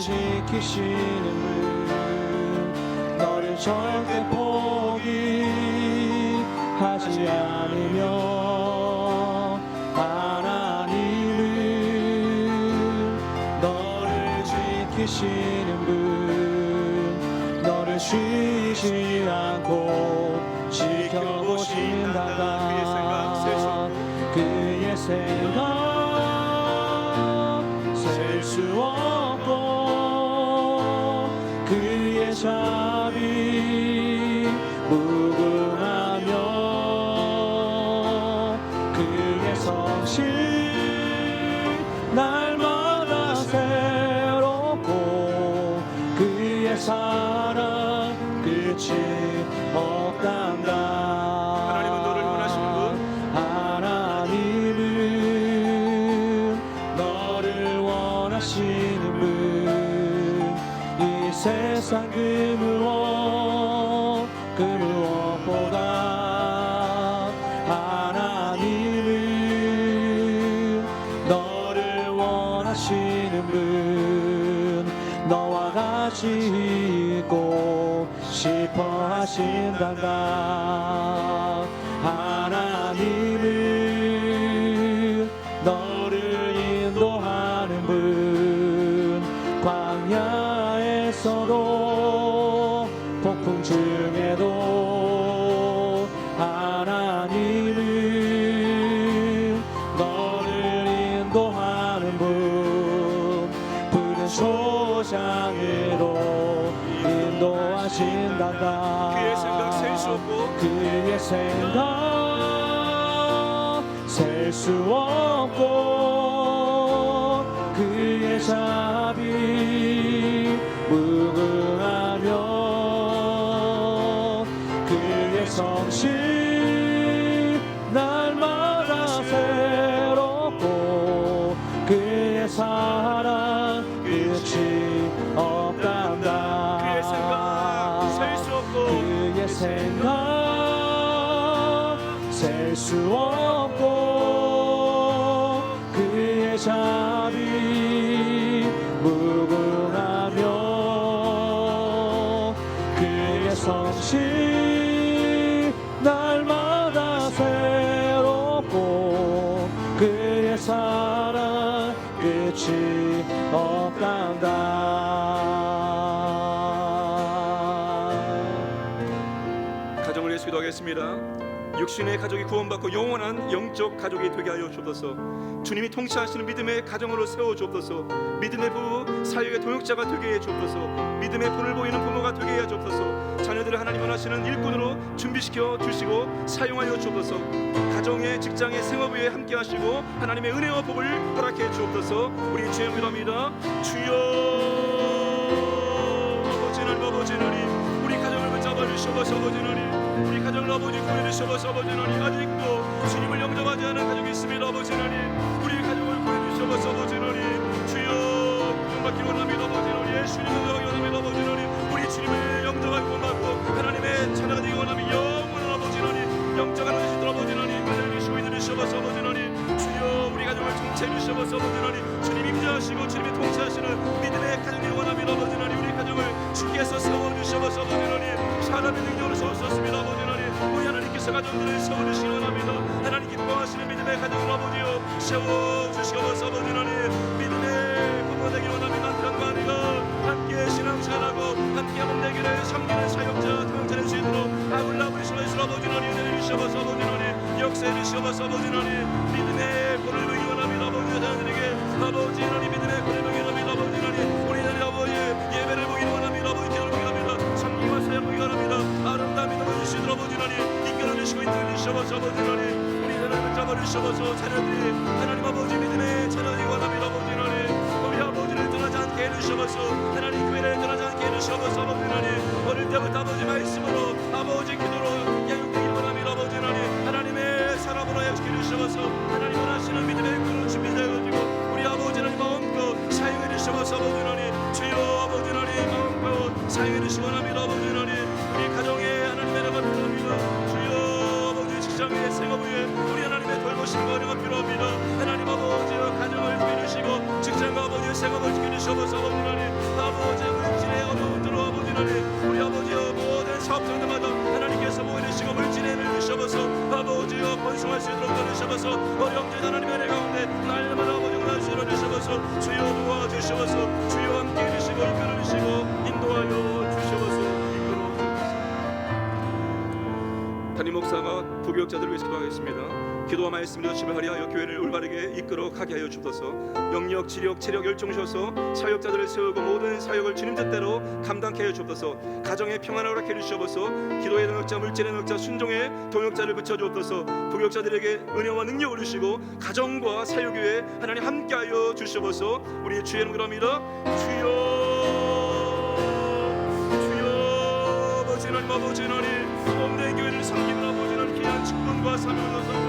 지키시는 분, 너를 절대 포기하지 않으며 하나님은 너를 지키시는 분, 너를 쉬지 않고 지켜보신다. 그의 생각 셀 수 없고 그의 자비 무궁하며 그의 성실 날마다 새롭고 그의 사랑 끝이 없단다. 하나님은 너를 원하시는 분, 하나님은 너를 원하시는 분, 이 세상 그 무엇보다 하나님은 너를 원하시는 분, 너와 같이 있고 싶어 하신단다. 하나님은 너를 인도하는 분, 광야에서도 폭풍 중에도 방향으로 인도하신단다. 그의 생각 셀 수 없고 그의 생각 셀 수 없고 그의 자비 무궁하며 그의 성실 날마다 새롭고 그의 사랑 끝이 없단다. 그의 생각 셀 수 없고 그의 생각 셀 수 없고 그의 자비 무궁하며 그의 성실 날마다 새롭고 그의 사랑 끝이 없단다. 가정을 위해서 기도하겠습니다. 육신의 가족이 구원받고 영원한 영적 가족이 되게 하여 주옵소서. 주님이 통치하시는 믿음의 가정으로 세워 주옵소서. 믿음의 부부 사역의 동역자가 되게 해 주옵소서. 믿음의 본을 보이는 부모가 되게 해 주옵소서. 자녀들을 하나님 원하시는 일꾼으로 준비시켜 주시고 사용하여 주옵소서. 가정의 직장의 생업에 함께 하시고 하나님의 은혜와 복을 허락해 주옵소서. 우리 주의 기도합니다. 주여 아버지 하나님 아버지 하나님 우리 가정을 붙잡아 주시옵소서. 아버지 하나님 우리 가정을 아버지 구원해 주시옵소서. 아버지 하나님 아직도 주님을 영접하지 않은 가족이 있습니다. 아버지 하나님 우리 가정을 구원해 주시옵소서. 아버지 하나님 주여 구원받기를 원합니다. 아버지 하나님 예수님을 영접하기 원합니다. 아버지 하나님 우리 주님을 영접하고 구원받고 하나님의 자녀가 되기 원합니다. 영원한 아버지 하나님 영적 하나님 아버지 하나님 은혜를 주시고 인도해 주시옵소서. 아버지 하나님 주여 우리 가정을 통치해 주시옵소서. 아버지 하나님 주님 임재하시고 주님이 통치하시는 믿음의 가정이 원합니다. 아버지 하나님 우리 가정을 주께서 세워주시옵소서. 아버지 하나님 사람의 능력으로 세울 수 없습니다. 아버지 하나님 우리 하나님께서 가정들을 세워주시기 원합니다. 하나님 기뻐하시는 믿음의 가정을 아버지여 세워주시옵소서. 아버지 하나님 믿음의 부부가 되기 원합니다. 남편과 아내가 함께 신앙생활하고 함께 하는 되기를 섬기는 사역자 동역자를 수 있도록 아울라브리 소리스 아버지 하나님 은혜를 주시옵소서. 아버지 하나님 역사해 주시옵소서. 아버지 하나님 믿음의 본을 보기 원합니다. 아버지 자녀들에게 아버지 하나님 믿음의 본을 보기 원합니다. 아버지 하나님 우리 하나님 아버지 예배를 보기 원합니다. 아버지 기도를 보기 원합니다. 섬기와 사역 보기 원합니다. 아름다운 믿음을 주시도록 아버지 하나님 이끌어 주시고 인도해 주시옵소서. 아버지 하나님 우리 하나님을 잡아 주시옵소서. 자녀들이 하나님 아버지 믿음의 자녀들이 원합니다. 아버지 하나님 우리 아버지를 떠나지 않게 해주시옵소서. 하나님 교회를 떠나지 않게 해주시옵소서. 아버지 하나님 어릴 때부터 아버지 말씀으로 아버지 기도로 양육되기 원합니다. 아버지 하나님 하나님의 사람으로 양육해 주시옵소서. 하나님 원하시는 믿음의 그런 준비되어가지고 우리 아버지 하나님 마음껏 사용해 주시옵소서. 아버지 하나님 주여 아버지 하나님 마음껏 사용해 주시기 원합니다. 아버지 하나님 우리 가정에 하나님의 은혜가 필요합니다. 주여 아버지 직장의 생업 위에 우리 하나님의 돌보심과 은혜가 필요합니다. 하나님 아버지의 가정을 지켜주시고 직장과 아버지의 생업을 지켜주시옵소서. 아버지 하나님 아버지 물질의 어려움들로 아버지 하나님 우리 아버지의 모든 사업장들마다 하나님께서 보여주시고 물질의 은혜를 주시옵소서. 아버지여 번성할 수 있도록 도와주시옵소서. 어려움들 하나님의 은혜 가운데 날마다 아버지 은혜 주시옵소서. 주여 도와주시옵소서. 주여 함께 해주시고 이끌어 주시고 인도하여 주시옵소서. 담임 목사가 부교역자들을 위해서 기도하겠습니다. 기도와 말씀으로 지배하려 하여 교회를 올바르게 이끌어 가게 하여 주옵소서. 영역, 지력, 체력 열정 주셔서 사역자들을 세우고 모든 사역을 주님 뜻대로 감당케 하여 주옵소서. 가정의 평안을 허락해 주시옵소서. 기도의 동역자, 물질의 동역자, 순종의 동역자를 붙여 주옵소서. 부교역자들에게 은혜와 능력을 주시고 가정과 사역 위에 하나님 함께하여 주시옵소서. 우리 주의 이름으로 합니다. 주여 아버지 하나님 아버지 하나님 몸된 교회를 섬기는 아버지 하나님 귀한 직분과 사명을 주셔서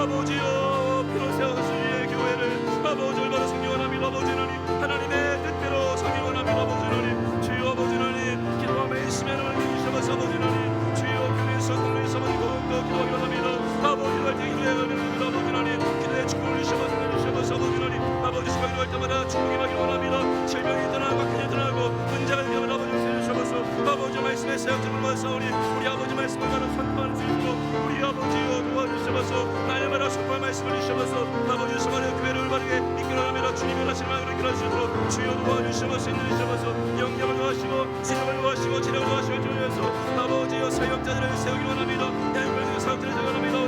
아버지여 피로세우시의 교회를 아버지 올바로 섬기 원합니다. 아버지 하나님 하나님의 뜻대로 섬기 원합니다. 아버지 하나님 주여 아버지 하나님 기도와 말씀에 은혜를 주시옵소서. 아버지 하나님 주여 교회에서 공부에서 더욱더 기도하기 원합니다. 아버지를 할 때 기도해야 합니다. 아버지 하나님 기도의 축복을 주시옵소서. 아버지 하나님 아버지 수박이 할 때마다 축복이 하기 원합니다. 질병이 떠나고 악행이 떠나고 문제가 되면 아버지 주시옵소서. 아버지 말씀에 사역자를 모아서오니 우리 아버지 말씀을 가는 선포하는 수 있도록 우리 아버지여 도와주시옵소서. 날마다 선포할 말씀을 주시옵소서. 아버지 수많은 교회를 올바르게 이끌어가며 주님이 원하시는 마음으로 이끌어주시도록 주여 도와주시옵소서. 인도주시옵소서. 영역을 도와주시고 지력을 도와주시고 지력을 도와주시고 주여서 아버지여 사역자들을 세우기 원합니다. 양육을 사역자들을 세우기 원합니다.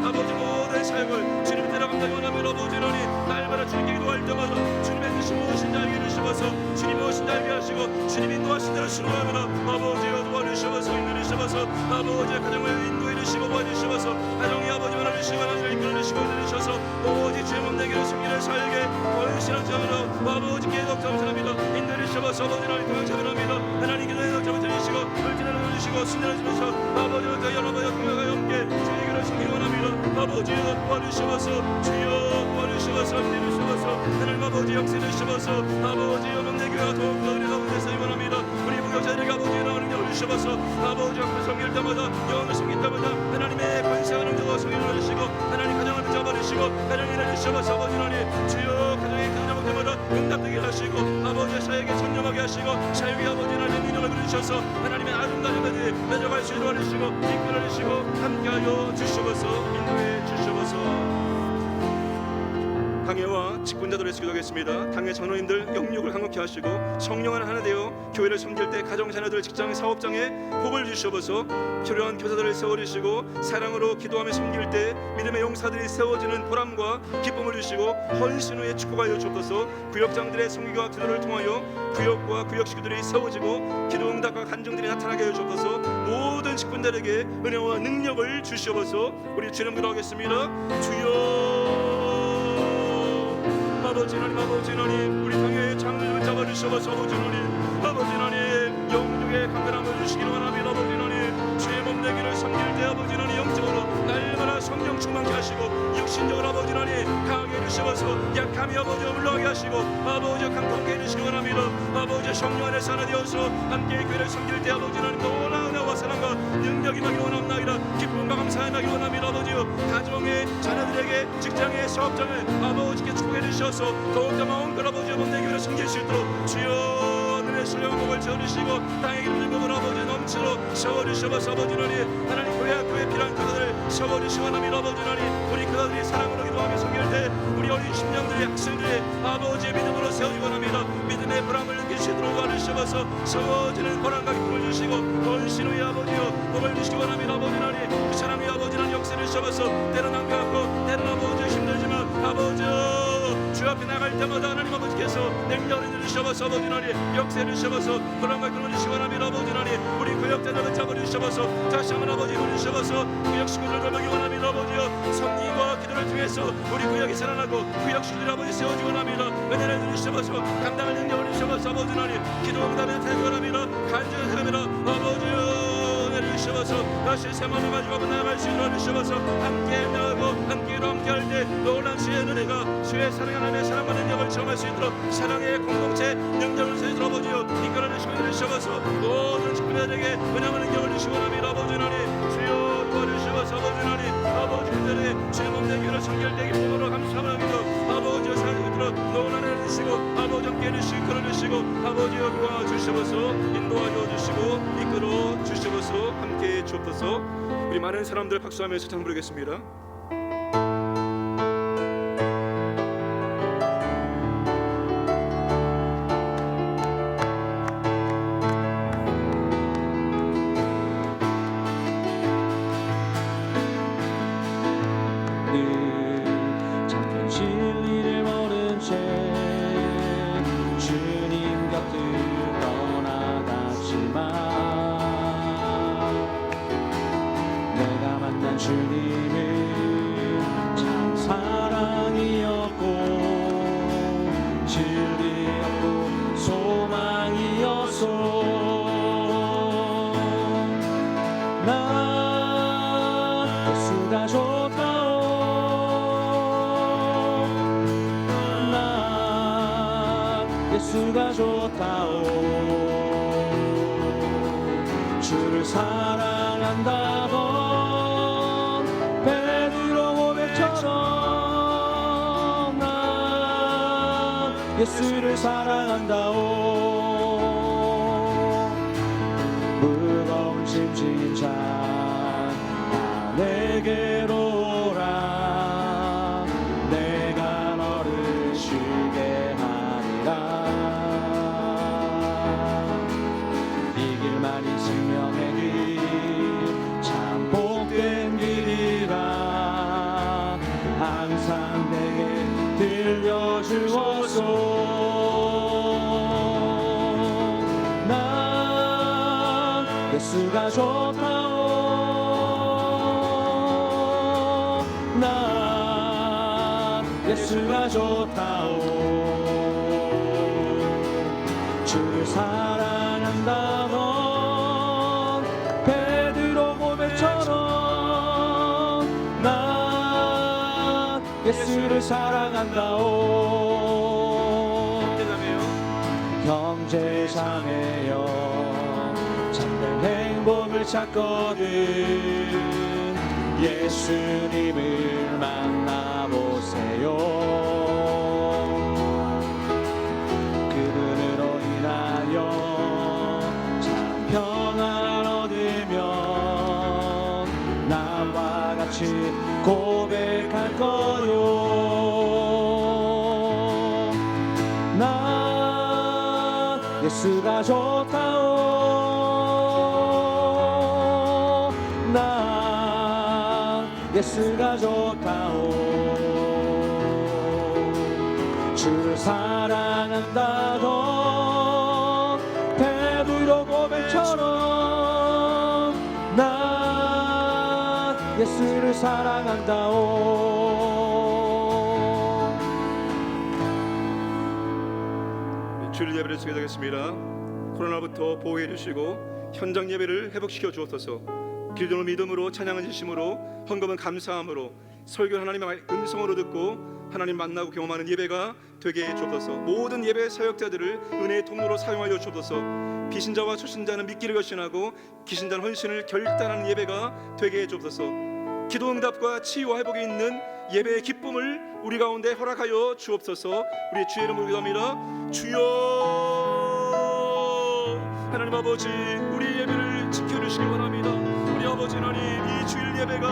아버지 모든 사역을 주님 따라 감당히 원합니다. 아버지 하나님 날마다 주님께 기도할 때마다 주님의 뜻이 무엇인지 알게 해주시옵소서. 주님 무엇인지 알게 하시고 주님 인도하신 대로 순종합니다. 아버지여 도와주시옵소서 인도하시옵소서 아버지의 가정을 인도해 주시고 도와주시옵소서 가정의 아버지만 하시고 하나님을 이끌어 주시고 인도하셔서 오직 주의 몸 내기를 숨기를 살게 원신한 자으로 아버지께 독점합니다. 인도해 주시옵소서 아버지 하나님 동행자합니다. 하나님 기도에 독점을 드리시고 불길을 주시고 순전해 주셔서 아버지와 더 여러분의 동행과 함께 주의 길을 숨기기 원합니다. 아버지여 도와주시옵소서 주여 도와주시옵소서 인도해 하나님 아버지 역사를 주시옵소서 아버지여 몸 내기가 더욱더 은혜가 되시기 원합니다. 우리 무역자들에게 아버지의 나오는 영을 주시옵소서 아버지 앞에 섬길 때마다 영을 섬길 때마다 하나님의 권세와 능력과 성령을 주시고 하나님 가정을 붙잡아주시고 가정을 일하시옵소서 아버지 하나님 주여 가정의 가정 때마다 응답되게 하시고 아버지의 사역에 전념하게 하시고 사역의 아버지 하나님 능력을 부르셔서 하나님의 아름다운 자들이 맺어갈 수 있도록 하시고 이끌어 주시고 함께하여 주시옵소서 인도해 주시옵소서. 당회와 직분자들을 기도하겠습니다. 당회 장로님들 영육을 강력히 하시고 성령 하나 되어 교회를 섬길 때 가정 자녀들 직장 사업장에 복을 주시옵소서. 필요한 교사들을 세워주시고 사랑으로 기도하며 섬길 때 믿음의 용사들이 세워지는 보람과 기쁨을 주시고 헌신 후에 축복하여 주옵소서. 구역장들의 섬기와 기도를 통하여 구역과 구역 식구들이 세워지고 기도 응답과 간증들이 나타나게 하여 주옵소서. 모든 직분자들에게 은혜와 능력을 주시옵소서. 우리 주님 기도하겠습니다. 주여 아버지 하나님 우리 당의 장로를 잡아주셔서 아버지 하나님 영육의 강건함을 주시기를 원합니다. 아버지 하나님 주의 몸 내기를 섬길 때 아버지 하나님 영적으로 날마다 성령 충만케 하시고 육신적으로 아버지 하나님 강하게 해주셔서 약함이 아버지 물러가게 하시고 아버지 강통케 해주시기 원합니다. 아버지 성령 안에서 하나 되어서 함께 교회를 섬길 때 아버지 하나님 놀라운 은혜와 사랑과 능력이 나기 원합니다. 기쁨과 감사에 나기 원합니다. 아버지여 가정의 자녀들에게 직장의 사업장을 아버지께 축복해 주셔서 더욱더 마음 그 아버지의 몸 내기를 섬길 수 있도록 주여 하늘의 신령한 복을 채워주시고 땅의 기름을 먹은 아버지 넘치도록 세워주시옵소서. 아버지 하나님 교회 학교에 필요한 그들을 세워주시고 하나님 아버지 하나님 우리 그들이 사랑으로 기도하며 섬길 때 우리 어린 심령들의 학생들의 아버지의 믿음으로 세워지고 합니다. 믿음의 보람을 느낄 수 있도록 도와주시옵소서. 세워지는 보람과 기쁨을 주시고 헌신 후에 아버지여 복을 주시고 합니다. 아버지 하나님 그 사랑의 아버지 하나님 역사를 주시옵소서. 때로는 안타깝고 때로는 아버지 힘들지만 아버지여 주 앞에 나갈 때마다 하나님 아버지께서 냉정을 주시옵소서. 아버지 하나님 역사를 주시옵소서. 보람과 기쁨을 주시고 합니다. 아버지 하나님 우리 구역자들을 잡아주시옵소서. 다시 한번 아버지 주시옵소서. 구역 식구들을 먹이 원합니다. 아버지여 성리와 기도를 통해서 우리 구역이 살아나고 구역 식구들 아버지 세워지고 합니다. 은혜를 주시옵소서. 감당할 능력을 주시옵소서. 아버지 하나님 기도 응답에 태고 합니다. 간절히 합니다. 아버지여 은혜를 주시옵소서. 다시 새 마음을 가지고 한번 나아갈 수 있도록 주시옵소서. 함께 나가고 함께 할 때 놀란 주의 은혜가 주의 사랑 하나님의 사랑과 능력을 체험할 수 있도록 사랑의 공동체 능력을 세우도록 아버지여 이끌어 주시고 주시옵소서. 모든 식구들에게 은혜와 능력을 주시고 합니다. 아버지 하나님 주여 도와주시옵소서. 아버지 하나님 아버지 그들의 주의 몸 내기를 섬길 때 기쁨으로 감사합니다. 아버지여 사랑을 들어 놀란 은혜를 주시고 아버지 함께 해주시고 이끌어 주시고 아버지여 도와 주시옵소서. 인도하여 주시고 이끌어 주시옵소서. 함께 주옵소서. 우리 많은 사람들 박수하면서 찬양 부르겠습니다. 참된 진리를 모른 채 주님 곁을 떠나갔지만 내가 만난 주님은 참 사랑이었고 진리였고 소망이었소. 난 예수가 좋다오. 예수가 좋다오. 주를 사랑한다던 베드로 고백처럼 난 예수를 사랑한다오. 무거운 짐진 자 나 내게로 오라. 내가 너를 쉬게 하리라. 이 길만이 생명의 길 참 복된 길이라. 항상 내게 들려주옵소. 예수가 좋다오 난 예수가 좋다오 주를 사랑한다던 베드로 고백처럼 난 예수를 사랑한다오 형제자매여 참된 행복을 찾거든 예수님을 만나보세요 그분으로 인하여 참 평안을 얻으면 나와 같이 고백할 거요 나 예수가 좋다오 나 예수가 좋다오 주를 사랑한다던 베드로 고백처럼 나 예수를 사랑한다오 주일 예배를 드리게 되겠습니다. 코로나부터 보호해 주시고 현장 예배를 회복시켜 주옵소서. 기도는 믿음으로, 찬양은 진심으로, 헌금은 감사함으로, 설교는 하나님의 음성으로 듣고 하나님 만나고 경험하는 예배가 되게 해 주옵소서. 모든 예배 사역자들을 은혜의 통로로 사용하여 주옵소서. 비신자와 초신자는 믿기를 결신하고 기신자는 헌신을 결단하는 예배가 되게 해 주옵소서. 기도응답과 치유와 회복이 있는 예배의 기쁨을 우리 가운데 허락하여 주옵소서. 우리 주의 이름으로 기도합니다. 주여 하나님 아버지, 우리 예배를 지켜주시기 원합니다. 우리 아버지 하나님, 이 주일 예배가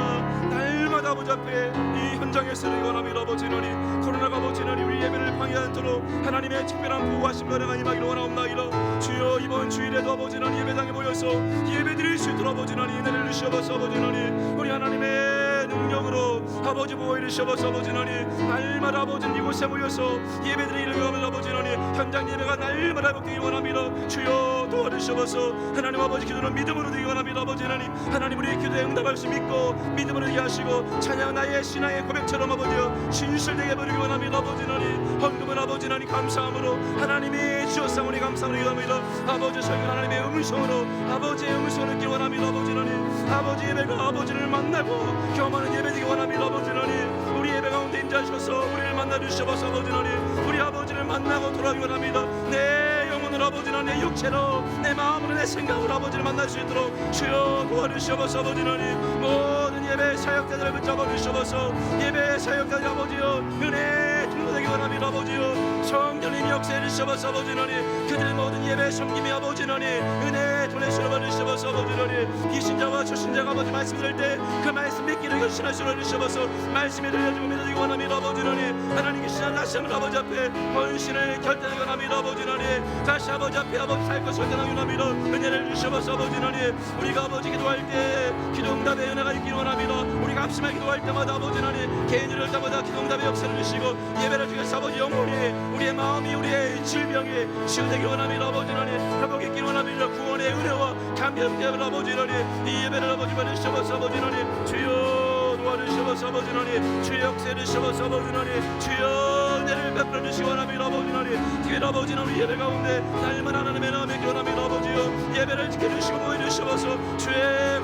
날마다 아버지 앞에 이 현장에 쓰기 원합니다. 아버지 하나님, 코로나가 아버지 하나님 우리 예배를 방해하지 않도록 하나님의 특별한 보호하심과 은혜가 임하기를 원하옵나이다. 주여 이번 주일에도 아버지 하나님 예배당에 모여서 예배드릴 수 있도록 아버지 하나님 은혜를 주시옵소서. 아버지 하나님, 우리 하나님의 능력으로 아버지 보호해 주시옵소서. 아버지 하나님, 날마다 아버지 이곳에 모여서 예배드리기를 원합니다. 아버지 하나님, 현장 예배가 날마다 회복되기 원합니다. 주여 도와주시옵소서. 하나님 아버지, 기도는 믿음으로 드리기 원합니다. 아버지 하나님, 하나님 우리의 기도에 응답할 수 믿고 믿음으로 드리게 하시고 찬양 나의 신앙의 고백처럼 아버지여 진실되게 버리기 원합니다. 아버지 하나님, 헌금은 아버지 하나님 감사함으로 하나님이 주었사오니 감사함으로 기도합니다. 아버지 설교 하나님의 음성으로 아버지의 음성을 듣기 원합니다. 아버지 하나님, 아버지 예배가 아버지를 만나고 경험하는 예배되기 원합니다. 아버지 하나님, 우리 예배 가운데 임재하셔서 우리를 만나 주시옵소서. 아버지 하나님, 우리 아버지를 만나고 돌아오기 원합니다. 내 영혼을 아버지 하나님, 내 육체로 내 마음으로 내 생각으로 아버지를 만날 수 있도록 주여 도와주시옵소서. 아버지 하나님, 모든 예배 사역자들을 붙잡아 주시옵소서. 예배 사역자들 아버지여 은혜 증거되기 원합니다. 아버지여 성령님 역사해 주시옵소서. 아버지 하나님, 그들의 모든 예배 섬김이 아버지 하나님 은혜 도내시러 받으시옵소서. 아버지 하나님, 비신자와 초신자가 아버지 말씀 들을 때 그 말씀 믿기를 결심하시러 주시옵소서. 말씀이 들려주고 믿어지기 원합니다. 아버지 하나님, 하나님 계시는 다시 한번 아버지 앞에 헌신을 결단하기 원합니다. 아버지 하나님, 다시 아버지 앞에 아버지 살 것을 결단하기 원합니다. 은혜를 주시옵소서. 아버지 하나님, 우리가 아버지 기도할 때 기도응답의 은혜가 있기를 원합니다. 우리가 합심하게 기도할 때마다 아버지 하나님, 개인을 때마다 기도응답의 역사를 주시고 예배를 통해서 아버지 영혼이, 우리의 마음이, 우리의 질병이 치유되기 원합니다. 아버지 하나님, 회복이 있기를 원합니다. 구원의 은혜와 감격의 아버지 하나님, 이 예배를 아버지 받으시옵소서. 아버지 하나님, 주여 도와주시옵소서. 아버지 하나님, 주의 역사를 주시옵소서. 아버지 하나님, 주여 은혜를 베풀어 주시기 원합니다. 아버지 하나님, 특별히 아버지 하나님 예배 가운데 날마다 하나님의 마음에 기원합니다. 아버지여 모여주여 예배를 지켜주시고 모여주시옵소서. 주의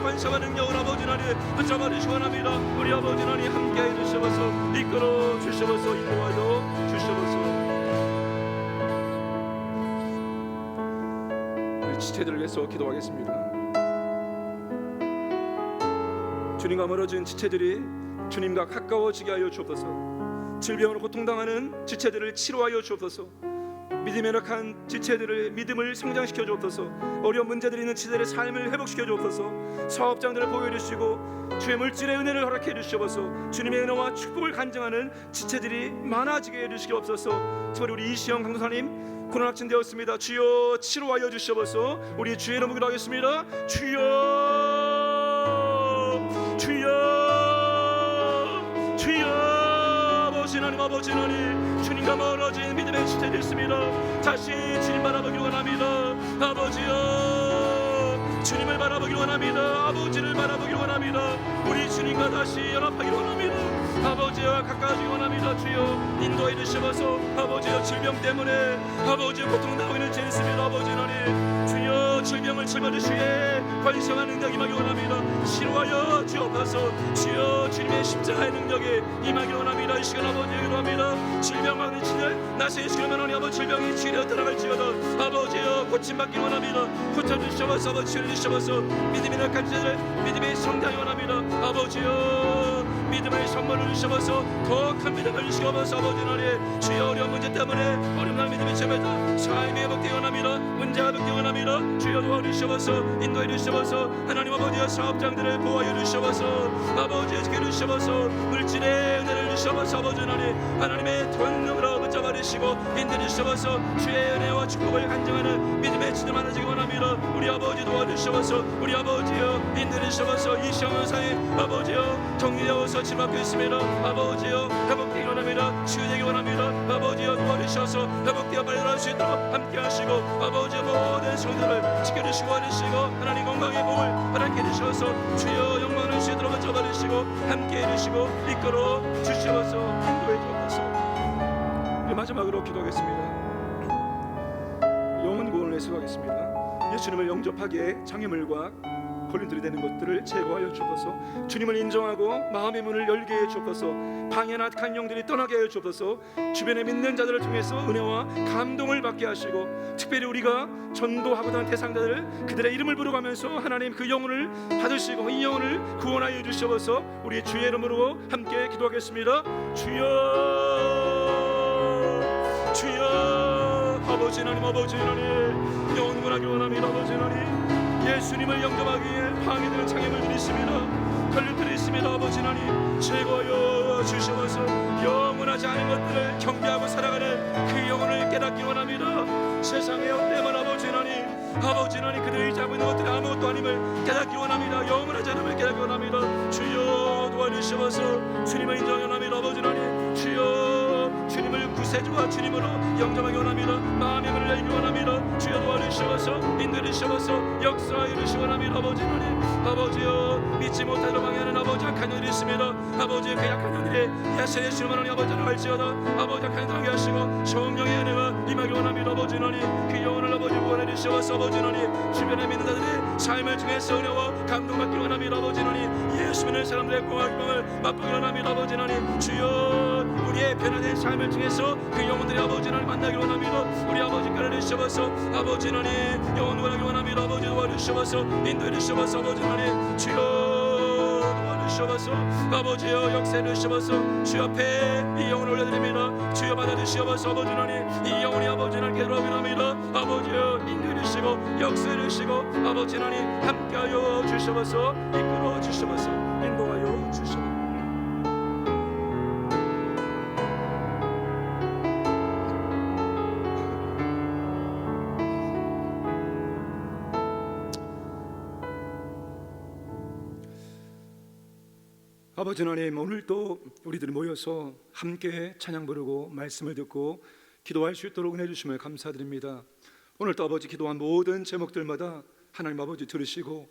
관심과 능력을 아버지 하나님 붙잡아 주시기 원합니다. 우리 아버지 하나님 함께해 주시옵소서. 이끌어 주시옵소서. 인도하여 주시옵소서. 우리 지체들을 위해서 기도하겠습니다. 주님과 멀어진 지체들이 주님과 가까워지게 하여 주옵소서. 질병으로 고통당하는 지체들을 치료하여 주옵소서. 믿음에 약한 지체들의 믿음을 성장시켜 주옵소서. 어려운 문제들이 있는 지체들의 삶을 회복시켜 주옵소서. 사업장들을 보호해 주시고 주의 물질의 은혜를 허락해 주시옵소서. 주님의 은혜와 축복을 간증하는 지체들이 많아지게 해 주시옵소서. 특별히 우리 이시영 강도사님 코로나 확진되었습니다. 주여 치료하여 주시옵소서. 우리 주의 이름으로 기도하겠습니다. 주여 주여 주여. 아버지 하나님, 아버지 하나님, 주님과 멀어진 믿음의 지체들 있습니다. 다시 주님 바라보기 원합니다. 아버지여 주님을 바라보기를 원합니다. 아버지를 바라보기를 원합니다. 우리 주님과 다시 연합하기를 원합니다. 아버지와 가까워지기 원합니다. 주여 인도해 주시옵소서. 아버지여 질병 때문에 아버지 고통당하고 있는 죄 있습니다. 아버지 하나님 주여 질병을 짊어지시에 관심한 능력이 임하기 원합니다. 치료하여 주옵소서. 주여 주님의 십자가의 능력이 임하기 원합니다. 이 시간 아버지 기도합니다. 질병하는 치료 나세의 시간만 하니 아버지 질병이 치료 들어갈지어다. 아버지여 고침받기 원합니다. 고쳐주시옵소서. 아버지 치료주시옵소서. 믿음이 약한 자들 믿음의 성장이 원합니다. 아버지여 믿음의 선물을 주시옵소서. 더 큰 믿음을 주시옵소서. 아버지 하나님 주여 어려운 문제 때문에 어려운 날 믿음이 제발다 삶이 회복되기 원합니다. 문제가 회복되기 원합니다. 주여 도와주시옵소서. 인도해 주시옵소서. 하나님 아버지여 사업장들을 보호하여 주시옵소서. 아버지여 지켜 주시옵소서. 물질의 은혜를 주시옵소서. 아버지 하나님 하나님의 권능으로 붙잡아주시고 인도해 주시옵소서. 주의 은혜와 축복을 간증하는 믿음의 지도 많아지기 원합니다. 우리 아버지 도와주시옵소서. 우리 아버지여 인도해 주시옵소서. 이 시험사에 아버지여 정리되어서 치료받고 있습니다. 아버지여 회복되기 원합니다. 치유되기 원합니다. 아버지여 도와주셔서 회복되어 빨리 일어날 수 있도록 함께 하시고 아버지여 모든 성도를 지켜주시고 와주시고 하나님 건강의 복을 하나님께 주셔서 주여 영광을 수 있도록 잡아주시고 함께 해주시고 이끌어 주시옵소서. 인도해 주옵소서. 마지막으로 기도하겠습니다. 영혼 구원을 수고하겠습니다. 예수님을 영접하기에 장애물과 걸림돌이 되는 것들을 제거하여 주옵소서. 주님을 인정하고 마음의 문을 열게 해 주옵소서. 방해나 악한 영들이 떠나게 하여 주옵소서. 주변에 믿는 자들을 통해서 은혜와 감동을 받게 하시고 특별히 우리가 전도하고자 하는 대상자들을 그들의 이름을 부르가면서 하나님 그 영혼을 받으시고 이 영혼을 구원하여 주시옵소서. 우리 주의 이름으로 함께 기도하겠습니다. 주여 주여 아버지 하나님 아버지 하나님 영혼 구원하기 원합니다. 아버지 하나님 예수님을 영접하기에 방해되는 장애물들이 있습니다. 걸림돌이 있습니다. 아버지 하나님 제거하여 주시옵소서. 영원하지 않은 것들을 경배하고 살아가는 그 영혼을 깨닫기 원합니다. 세상의 헛되면 아버지 하나님 그들이 잡고 있는 것들이 아무것도 아님을 깨닫기 원합니다. 영원하지 않음을 깨닫기 원합니다. 주여 도와주시옵소서. 주님을 인정하기 원합니다. 아버지 하나님 주여 주님을 구세주와 주님으로 영접하기 원합니다. 마음의 문을 열기 원합니다. 주여 도와주시옵소서. 인도해 주시옵소서. 역사하여 주시기 원합니다. 아버지 하나님 아버지여 믿지 못하도록 방해하는 아버지 악한 영들이 있습니다. 아버지의 그 약한 영들이 야신의 주님 하나님 아버지를 할지어다. 아버지 악한 영들을 하시고 성령의 은혜가 임하기 원합니다. 아버지 하나님 그 영혼을 아버지 구원해 주시옵소서. 아버지 하나님 주변에 믿는 자들의 삶을 통해서 은혜와 감동받기 원합니다. 아버지 하나님 예수 믿는 사람들의 공화기방을 맛보기 원합니다. 아버지 하나님 주여 우리의 변화된 삶을 통해서 그 영혼들이 아버지 하나님 만나기 원합니다. 우리 아버지 끌어내주시옵소서. 아버지 하나님 영혼 구원하기 원합니다. 아버지 도와주시옵소서. 인도해 주시옵소서. 아버지 하나님 주여 도와주시옵소서. 아버지여 역사해 주시옵소서. 주 앞에 이 영혼을 올려드립니다. 주여 받아주시옵소서. 아버지 하나님 이 영혼이 아버지 하나님께 돌아옵니다. 아버지여 인도해 주시고 역사해 주시고 아버지 하나님 함께하여 주시옵소서. 이끌어 주시옵소서. 인도하여 주시옵소서. 아버지 하나님 오늘도 우리들이 모여서 함께 찬양 부르고 말씀을 듣고 기도할 수 있도록 은혜 주심을 감사드립니다. 오늘도 아버지 기도한 모든 제목들마다 하나님 아버지 들으시고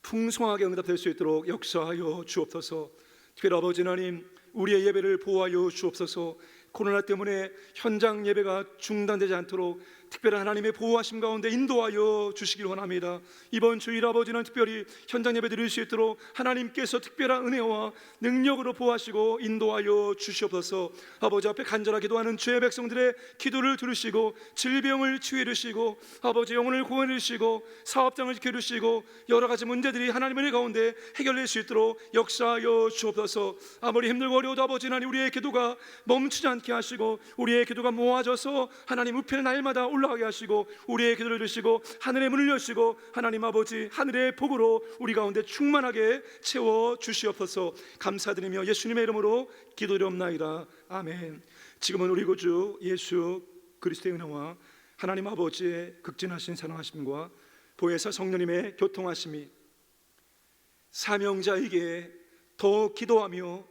풍성하게 응답될 수 있도록 역사하여 주옵소서. 특별히 아버지 하나님 우리의 예배를 보호하여 주옵소서. 코로나 때문에 현장 예배가 중단되지 않도록 특별한 하나님의 보호하심 가운데 인도하여 주시길 원합니다. 이번 주일 아버지는 특별히 현장 예배 드릴 수 있도록 하나님께서 특별한 은혜와 능력으로 보호하시고 인도하여 주시옵소서. 아버지 앞에 간절하게 기도하는 주의 백성들의 기도를 들으시고 질병을 치유해 주시고 아버지 영혼을 구원해 주시고 사업장을 지켜 주시고 여러 가지 문제들이 하나님의 은혜 가운데 해결될 수 있도록 역사하여 주옵소서. 아무리 힘들고 어려워도 아버지 하나님 우리의 기도가 멈추지 않게 하시고 우리의 기도가 모아져서 하나님 우편의 날마다 올라가게 하시고 우리의 기도를 들으시고 하늘의 문을 여시고 하나님 아버지 하늘의 복으로 우리 가운데 충만하게 채워 주시옵소서. 감사드리며 예수님의 이름으로 기도드리옵나이다. 아멘. 지금은 우리 구주 예수 그리스도의 은혜와 하나님 아버지의 극진하신 사랑하심과 보혜사 성령님의 교통하심이 사명자에게 더 기도하며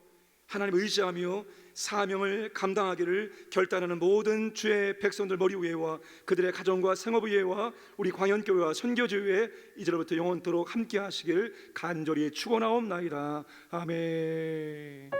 하나님 의지하며 사명을 감당하기를 결단하는 모든 주의 백성들 머리 위에와 그들의 가정과 생업 위에와 우리 광연교회와 선교지 위에 이제로부터 영원토록 함께 하시길 간절히 축원하옵나이다. 아멘.